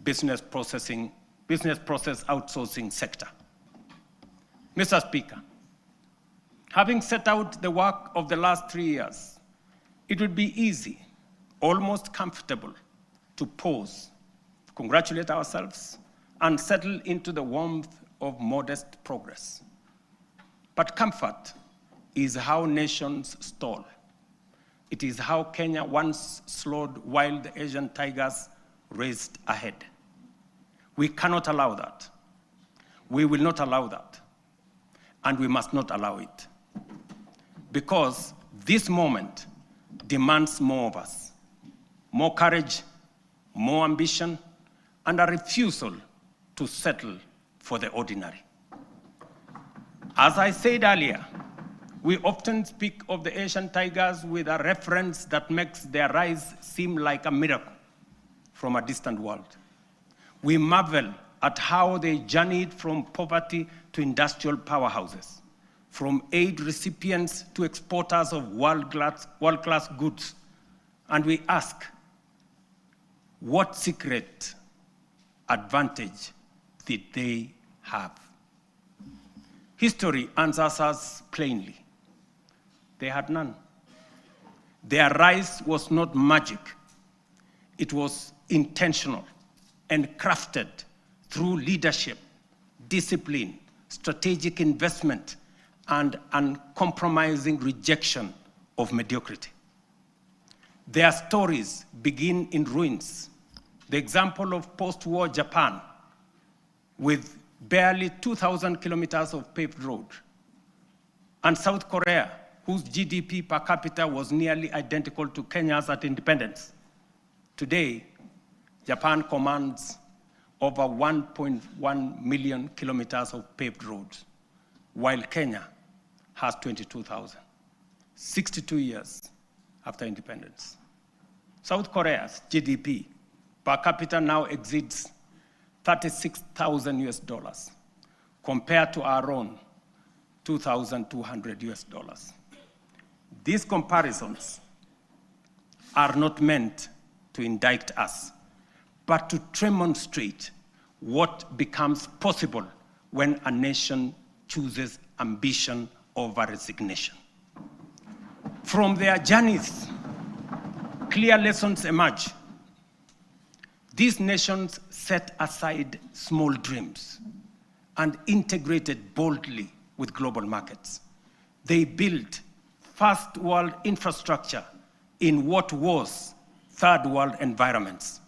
business process outsourcing sector. Mr. Speaker, having set out the work of the last 3 years, it would be easy, almost comfortable, to pause, congratulate ourselves, and settle into the warmth of modest progress. But comfort is how nations stall. It is how Kenya once slowed while the Asian tigers raced ahead. We cannot allow that. We will not allow that. And we must not allow it. Because this moment demands more of us. More courage, more ambition, and a refusal to settle for the ordinary. As I said earlier, we often speak of the Asian tigers with a reference that makes their rise seem like a miracle from a distant world. We marvel at how they journeyed from poverty to industrial powerhouses, from aid recipients to exporters of world-class goods. And we ask, what secret advantage did they have? History answers us plainly. They had none. Their rise was not magic. It was intentional and crafted through leadership, discipline, strategic investment, and uncompromising rejection of mediocrity. Their stories begin in ruins. The example of post-war Japan, with barely 2,000 kilometers of paved road, and South Korea, whose GDP per capita was nearly identical to Kenya's at independence. Today, Japan commands over 1.1 million kilometers of paved roads, while Kenya has 22,000, 62 years after independence. South Korea's GDP per capita now exceeds $36,000 compared to our own $2,200. These comparisons are not meant to indict us, but to demonstrate what becomes possible when a nation chooses ambition over resignation. From their journeys, clear lessons emerge. These nations set aside small dreams and integrated boldly with global markets. They built first world infrastructure in what was third world environments.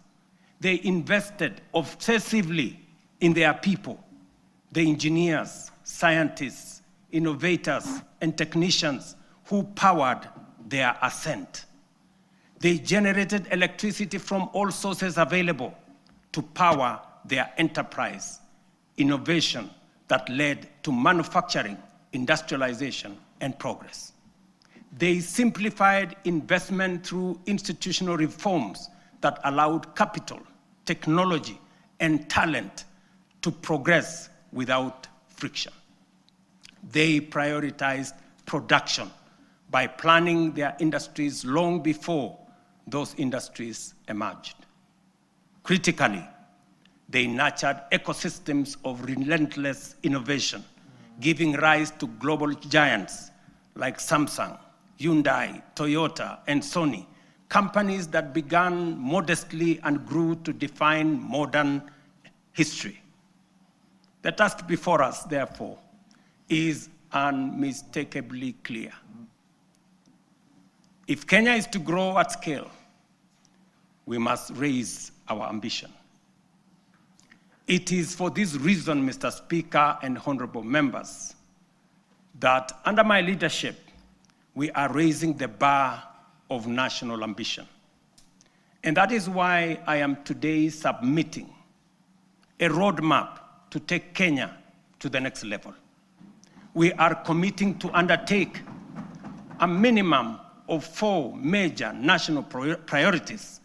They invested obsessively in their people, the engineers, scientists, innovators, and technicians who powered their ascent. They generated electricity from all sources available to power their enterprise, innovation that led to manufacturing, industrialization, and progress. They simplified investment through institutional reforms that allowed capital, technology, and talent to progress without friction. They prioritized production, by planning their industries long before those industries emerged. Critically, they nurtured ecosystems of relentless innovation, giving rise to global giants like Samsung, Hyundai, Toyota, and Sony, companies that began modestly and grew to define modern history. The task before us, therefore, is unmistakably clear. If Kenya is to grow at scale, we must raise our ambition. It is for this reason, Mr. Speaker and honorable members, that under my leadership, we are raising the bar of national ambition. And that is why I am today submitting a roadmap to take Kenya to the next level. We are committing to undertake a minimum of 4 major national priorities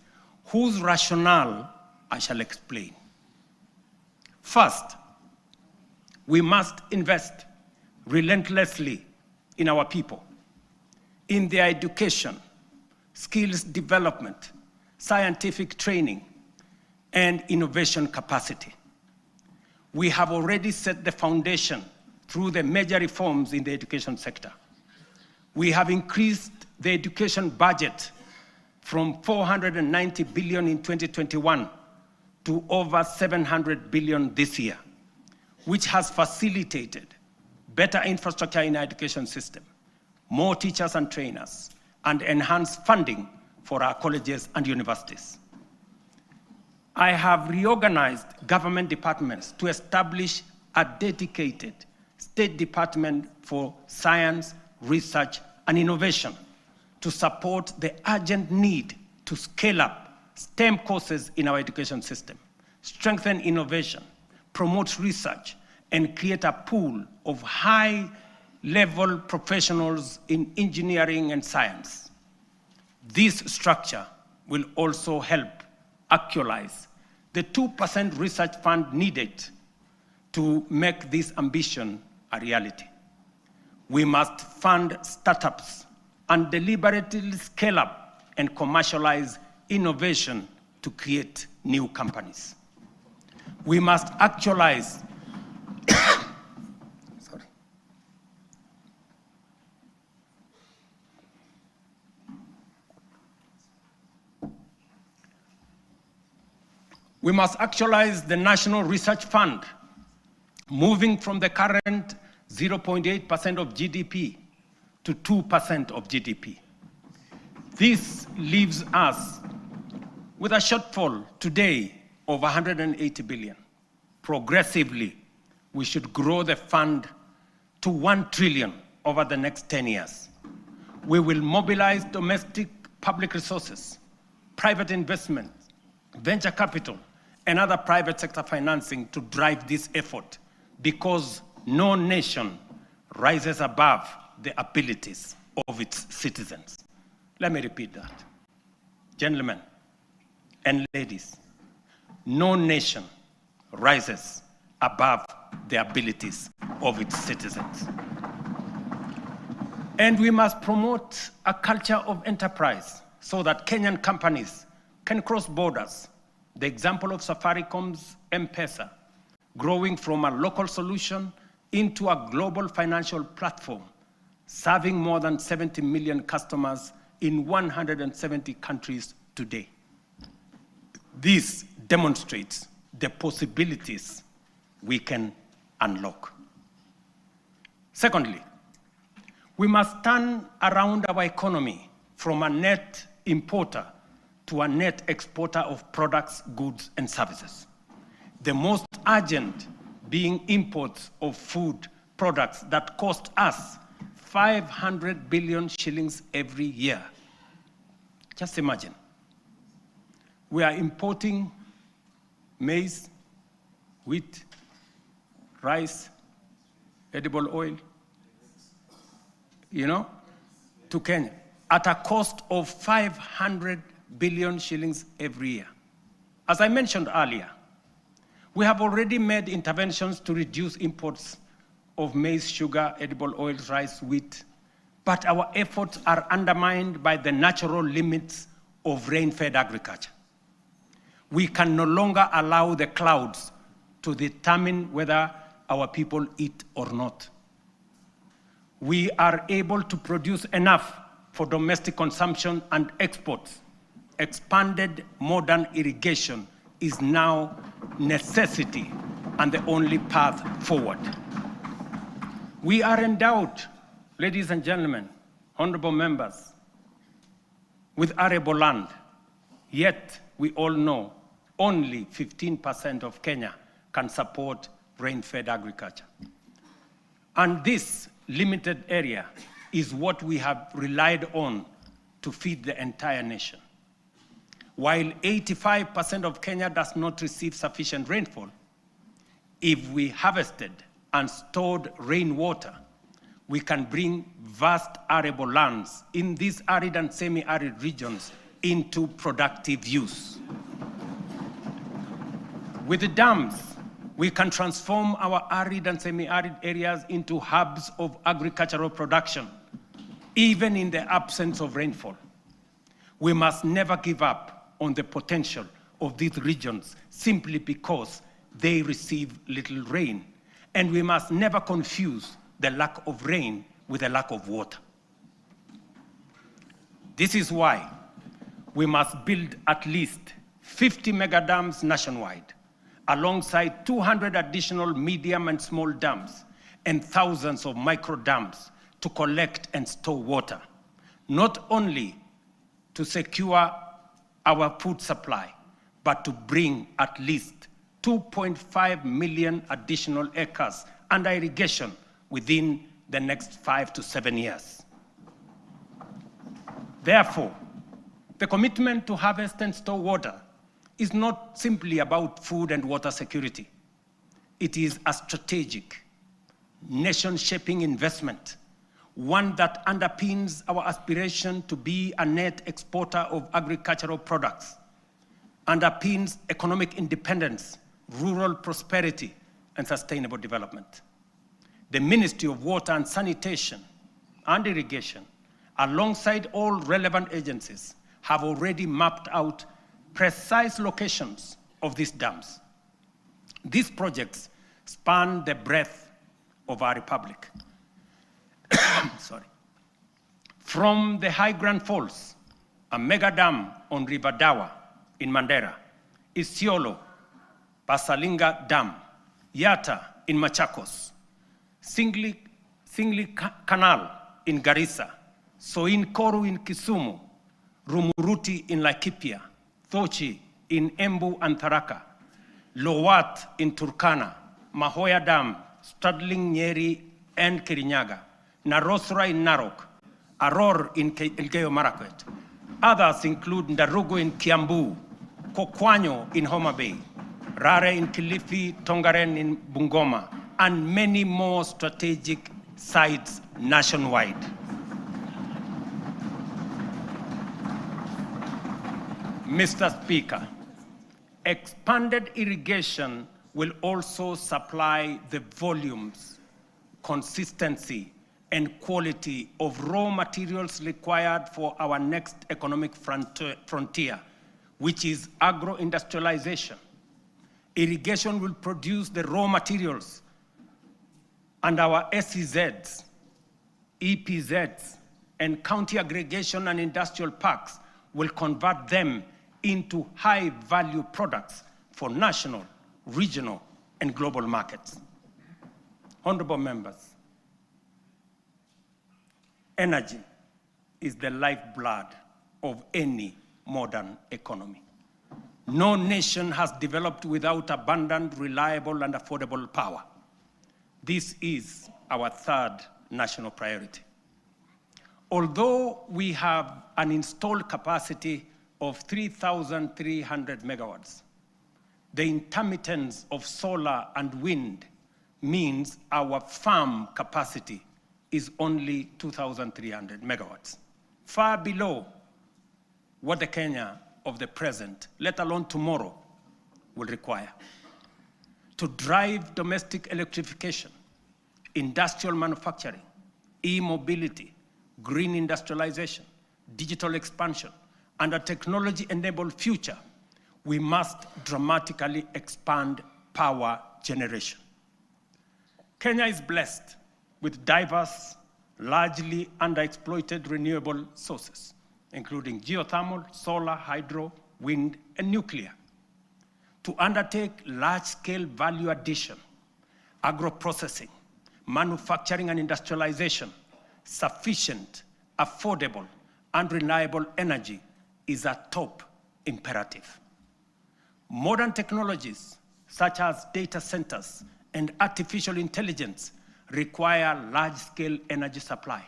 whose rationale I shall explain. First, we must invest relentlessly in our people, in their education, skills development, scientific training, and innovation capacity. We have already set the foundation through the major reforms in the education sector. We have increased the education budget from 490 billion in 2021 to over 700 billion this year, which has facilitated better infrastructure in our education system, more teachers and trainers, and enhanced funding for our colleges and universities. I have reorganized government departments to establish a dedicated State Department for Science, Research, and Innovation to support the urgent need to scale up STEM courses in our education system, strengthen innovation, promote research, and create a pool of high-level professionals in engineering and science. This structure will also help actualize the 2% research fund needed to make this ambition a reality. We must fund startups and deliberately scale up and commercialize innovation to create new companies. We must actualize We must actualize the National Research Fund, moving from the current 0.8% of GDP to 2% of GDP. This leaves us with a shortfall today of 180 billion. Progressively, we should grow the fund to 1 trillion over the next 10 years. We will mobilize domestic public resources, private investment, venture capital, and other private sector financing to drive this effort, because no nation rises above the abilities of its citizens. Let me repeat that. Gentlemen and ladies, no nation rises above the abilities of its citizens. And we must promote a culture of enterprise so that Kenyan companies can cross borders. The example of Safaricom's M-Pesa, growing from a local solution into a global financial platform, serving more than 70 million customers in 170 countries today. This demonstrates the possibilities we can unlock. Secondly, we must turn around our economy from a net importer to a net exporter of products, goods, and services. The most urgent being imports of food products that cost us 500 billion shillings every year. Just imagine. We are importing maize, wheat, rice, edible oil, to Kenya at a cost of 500 billion shillings every year. As I mentioned earlier, we have already made interventions to reduce imports of maize, sugar, edible oils, rice, wheat, but our efforts are undermined by the natural limits of rain-fed agriculture. We can no longer allow the clouds to determine whether our people eat or not. We are able to produce enough for domestic consumption and exports. Expanded modern irrigation is now necessity and the only path forward. We are endowed, ladies and gentlemen, honorable members, with arable land, yet we all know only 15% of Kenya can support rain-fed agriculture. And this limited area is what we have relied on to feed the entire nation. While 85% of Kenya does not receive sufficient rainfall, if we harvested and stored rainwater, we can bring vast arable lands in these arid and semi-arid regions into productive use. With the dams, we can transform our arid and semi-arid areas into hubs of agricultural production, even in the absence of rainfall. We must never give up on the potential of these regions simply because they receive little rain. And we must never confuse the lack of rain with the lack of water. This is why we must build at least 50 mega dams nationwide, alongside 200 additional medium and small dams and thousands of micro dams to collect and store water, not only to secure our food supply, but to bring at least 2.5 million additional acres under irrigation within the next 5 to 7 years. Therefore, the commitment to harvest and store water is not simply about food and water security. It is a strategic, nation-shaping investment, one that underpins our aspiration to be a net exporter of agricultural products, underpins economic independence, rural prosperity, and sustainable development. The Ministry of Water and Sanitation and Irrigation, alongside all relevant agencies, have already mapped out precise locations of these dams. These projects span the breadth of our republic. Sorry. From the High Grand Falls, a mega dam on River Dawa in Mandera, Isiolo, Pasalinga Dam, Yata in Machakos, Singli Canal in Garissa, Soin Koru in Kisumu, Rumuruti in Laikipia, Thochi in Embu and Tharaka, Lowat in Turkana, Mahoya Dam, Stradling Nyeri and Kirinyaga, Narosra in Narok, Aror in Elgeyo Marakwet. Others include Ndarugu in Kiambu, Kokwanyo in Homa Bay, Rare in Kilifi, Tongaren in Bungoma, and many more strategic sites nationwide. Mr. Speaker, expanded irrigation will also supply the volumes, consistency, and quality of raw materials required for our next economic frontier, which is agro-industrialization. Irrigation will produce the raw materials, and our SEZs, EPZs, and county aggregation and industrial parks will convert them into high-value products for national, regional, and global markets. Honorable members, energy is the lifeblood of any modern economy. No nation has developed without abundant, reliable, and affordable power. This is our third national priority. Although we have an installed capacity of 3,300 megawatts, the intermittence of solar and wind means our farm capacity is only 2,300 megawatts, far below what the Kenya of the present, let alone tomorrow, will require. To drive domestic electrification, industrial manufacturing, e-mobility, green industrialization, digital expansion, and a technology-enabled future, we must dramatically expand power generation. Kenya is blessed with diverse, largely underexploited renewable sources, including geothermal, solar, hydro, wind, and nuclear. To undertake large-scale value addition, agro-processing, manufacturing and industrialization, sufficient, affordable, and reliable energy is a top imperative. Modern technologies, such as data centers and artificial intelligence, require large-scale energy supply.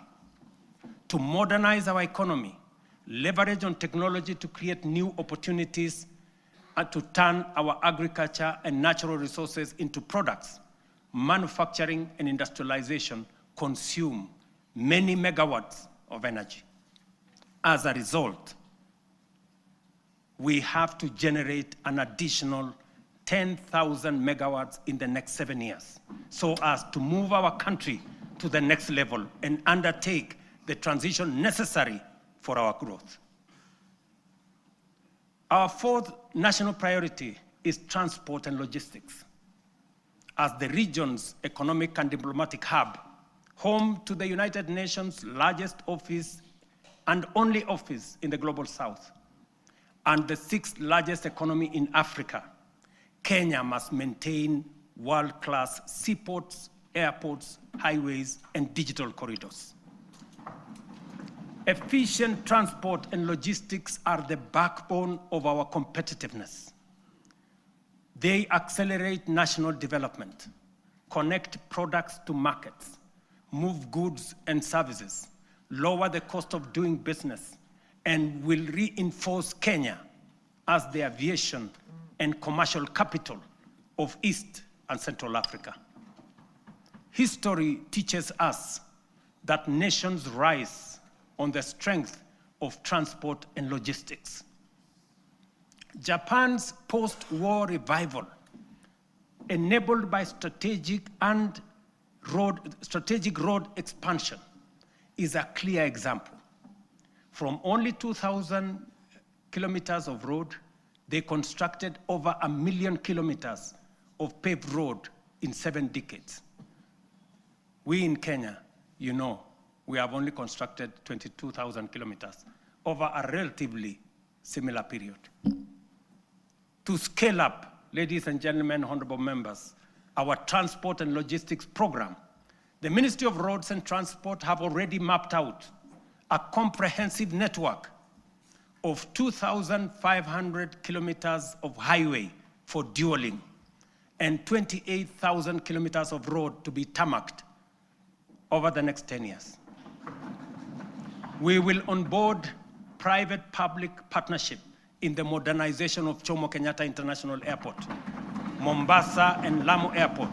To modernize our economy, leverage on technology to create new opportunities, and to turn our agriculture and natural resources into products, manufacturing and industrialization consume many megawatts of energy. As a result, we have to generate an additional 10,000 megawatts in the next 7 years, so as to move our country to the next level and undertake the transition necessary for our growth. Our fourth national priority is transport and logistics. As the region's economic and diplomatic hub, home to the United Nations' largest office and only office in the Global South, and the sixth largest economy in Africa, Kenya must maintain world-class seaports, airports, highways, and digital corridors. Efficient transport and logistics are the backbone of our competitiveness. They accelerate national development, connect products to markets, move goods and services, lower the cost of doing business, and will reinforce Kenya as the aviation and commercial capital of East and Central Africa. History teaches us that nations rise on the strength of transport and logistics. Japan's post-war revival, enabled by strategic road expansion, is a clear example. From only 2,000 kilometers of road, they constructed over 1 million kilometers of paved road in 7 decades. We in Kenya, you know, we have only constructed 22,000 kilometers over a relatively similar period. To scale up, ladies and gentlemen, honorable members, our transport and logistics program, the Ministry of Roads and Transport have already mapped out a comprehensive network of 2,500 kilometers of highway for dualing and 28,000 kilometers of road to be tarmacked over the next 10 years. We will onboard private-public partnership in the modernization of Jomo Kenyatta International Airport, Mombasa and Lamu Airport,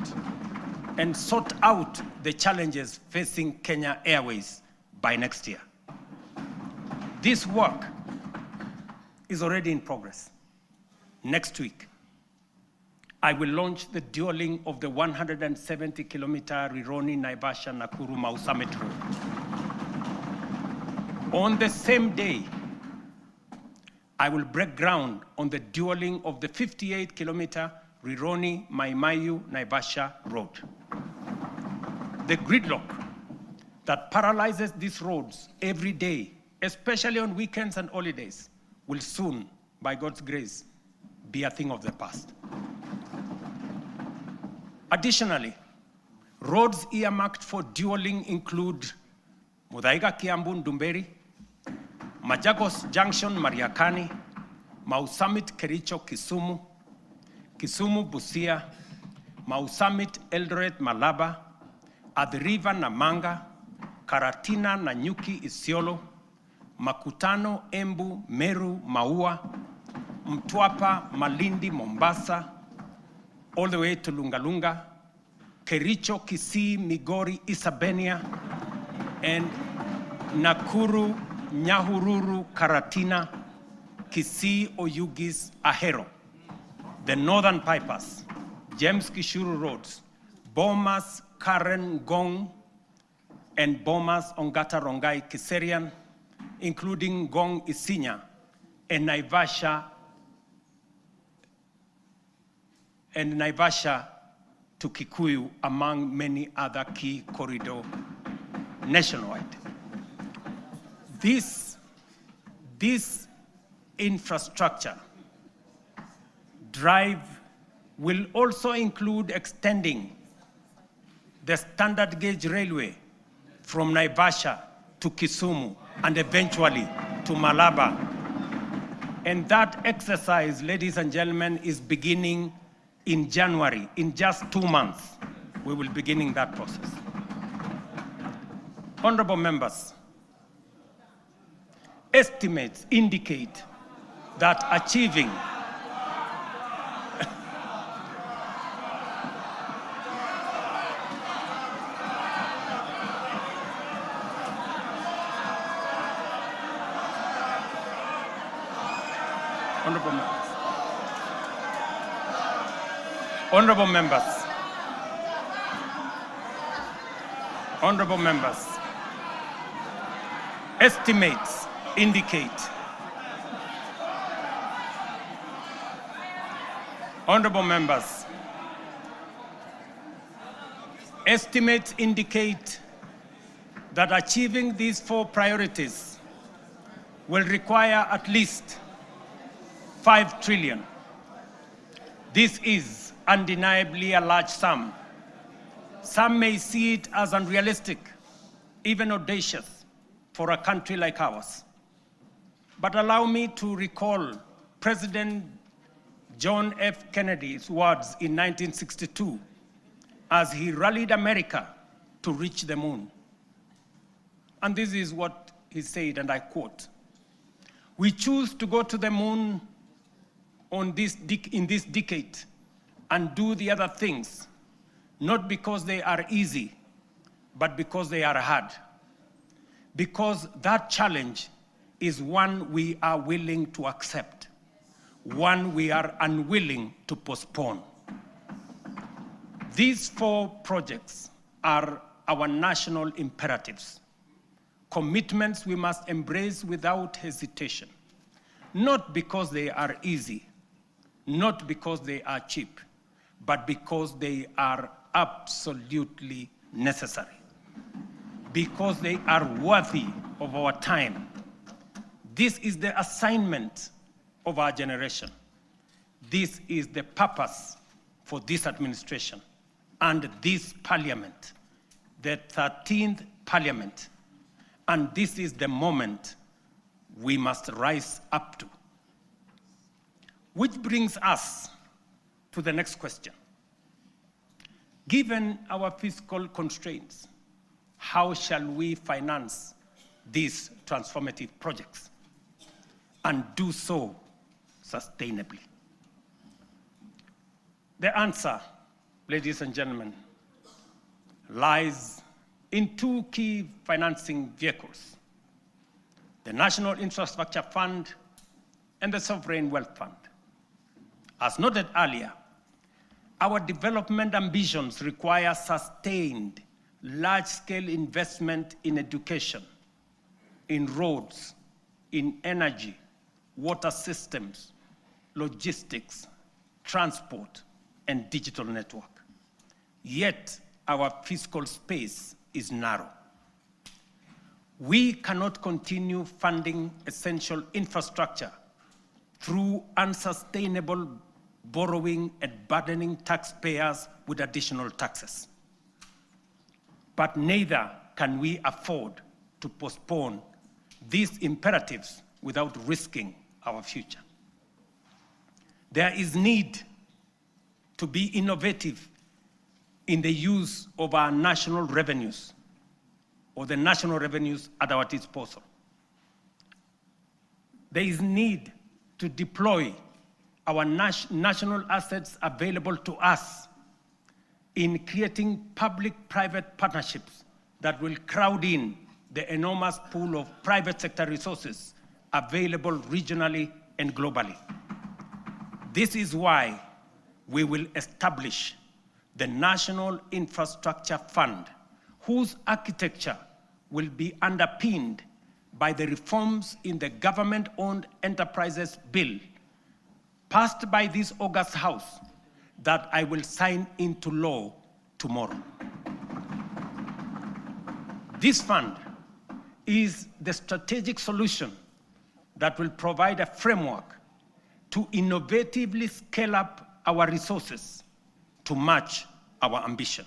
and sort out the challenges facing Kenya Airways by next year. This work is already in progress. Next week, I will launch the dualing of the 170-kilometer Rironi-Naivasha-Nakuru-Mau Summit Road. On the same day, I will break ground on the dualing of the 58-kilometer Rironi-Mai-Mahiu-Naivasha Road. The gridlock that paralyzes these roads every day, especially on weekends and holidays, will soon, by God's grace, be a thing of the past. Additionally, roads earmarked for dualing include Muthaiga Kiambu Ndumberi, Machakos Junction Mariakani, Mau Summit Kericho Kisumu, Kisumu Busia, Mau Summit Eldoret Malaba, Athi River Namanga, Karatina Nanyuki Isiolo, Makutano Embu Meru Maua, Mtwapa Malindi Mombasa, all the way to Lungalunga, Kericho Kisii Migori Isabenia, and Nakuru Nyahururu Karatina, Kisii Oyugis Ahero. The northern bypass, James Gishuru roads, Bomas, Karen, Gong, and Bomas, Ongata, Rongai, Kiserian, including Gong Isinya and Naivasha to Kikuyu, among many other key corridors nationwide. This infrastructure drive will also include extending the standard gauge railway from Naivasha to Kisumu and eventually to Malaba. And that exercise, ladies and gentlemen, is beginning in January. In just 2 months, we will be beginning that process. Honorable members, estimates indicate that achieving Honorable members, estimates indicate that achieving these 4 priorities will require at least 5 trillion. This is undeniably a large sum. Some may see it as unrealistic, even audacious, for a country like ours. But allow me to recall President John F. Kennedy's words in 1962 as he rallied America to reach the moon. And this is what he said, and I quote, "We choose to go to the moon in this decade and do the other things, not because they are easy, but because they are hard. Because that challenge is one we are willing to accept, one we are unwilling to postpone." These 4 projects are our national imperatives, commitments we must embrace without hesitation, not because they are easy, not because they are cheap, but because they are absolutely necessary, because they are worthy of our time. This is the assignment of our generation. This is the purpose for this administration and this parliament, the 13th parliament. And this is the moment we must rise up to. Which brings us to the next question. Given our fiscal constraints, how shall we finance these transformative projects and do so sustainably? The answer, ladies and gentlemen, lies in 2 key financing vehicles: the National Infrastructure Fund and the Sovereign Wealth Fund. As noted earlier, our development ambitions require sustained, large-scale investment in education, in roads, in energy, water systems, logistics, transport, and digital network. Yet, our fiscal space is narrow. We cannot continue funding essential infrastructure through unsustainable borrowing and burdening taxpayers with additional taxes. But neither can we afford to postpone these imperatives without risking our future. There is need to be innovative in the use of our national revenues, or the national revenues at our disposal. There is need to deploy our national assets available to us in creating public-private partnerships that will crowd in the enormous pool of private sector resources available regionally and globally. This is why we will establish the National Infrastructure Fund, whose architecture will be underpinned by the reforms in the Government-Owned Enterprises Bill passed by this August House that I will sign into law tomorrow. This fund is the strategic solution that will provide a framework to innovatively scale up our resources to match our ambition.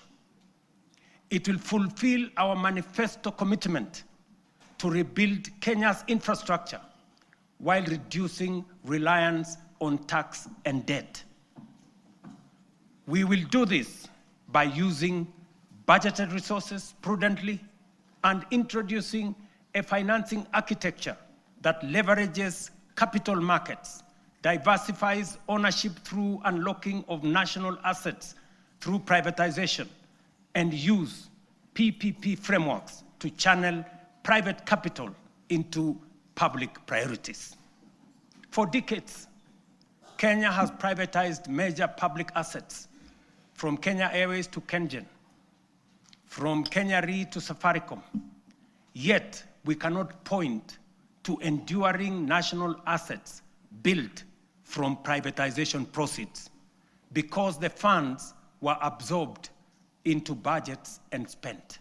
It will fulfill our manifesto commitment to rebuild Kenya's infrastructure while reducing reliance on tax and debt. We will do this by using budgeted resources prudently and introducing a financing architecture that leverages capital markets, diversifies ownership through unlocking of national assets through privatization, and use PPP frameworks to channel private capital into public priorities. For decades, Kenya has privatized major public assets, from Kenya Airways to KenGen, from Kenya Re to Safaricom. Yet, we cannot point to enduring national assets built from privatization proceeds because the funds were absorbed into budgets and spent.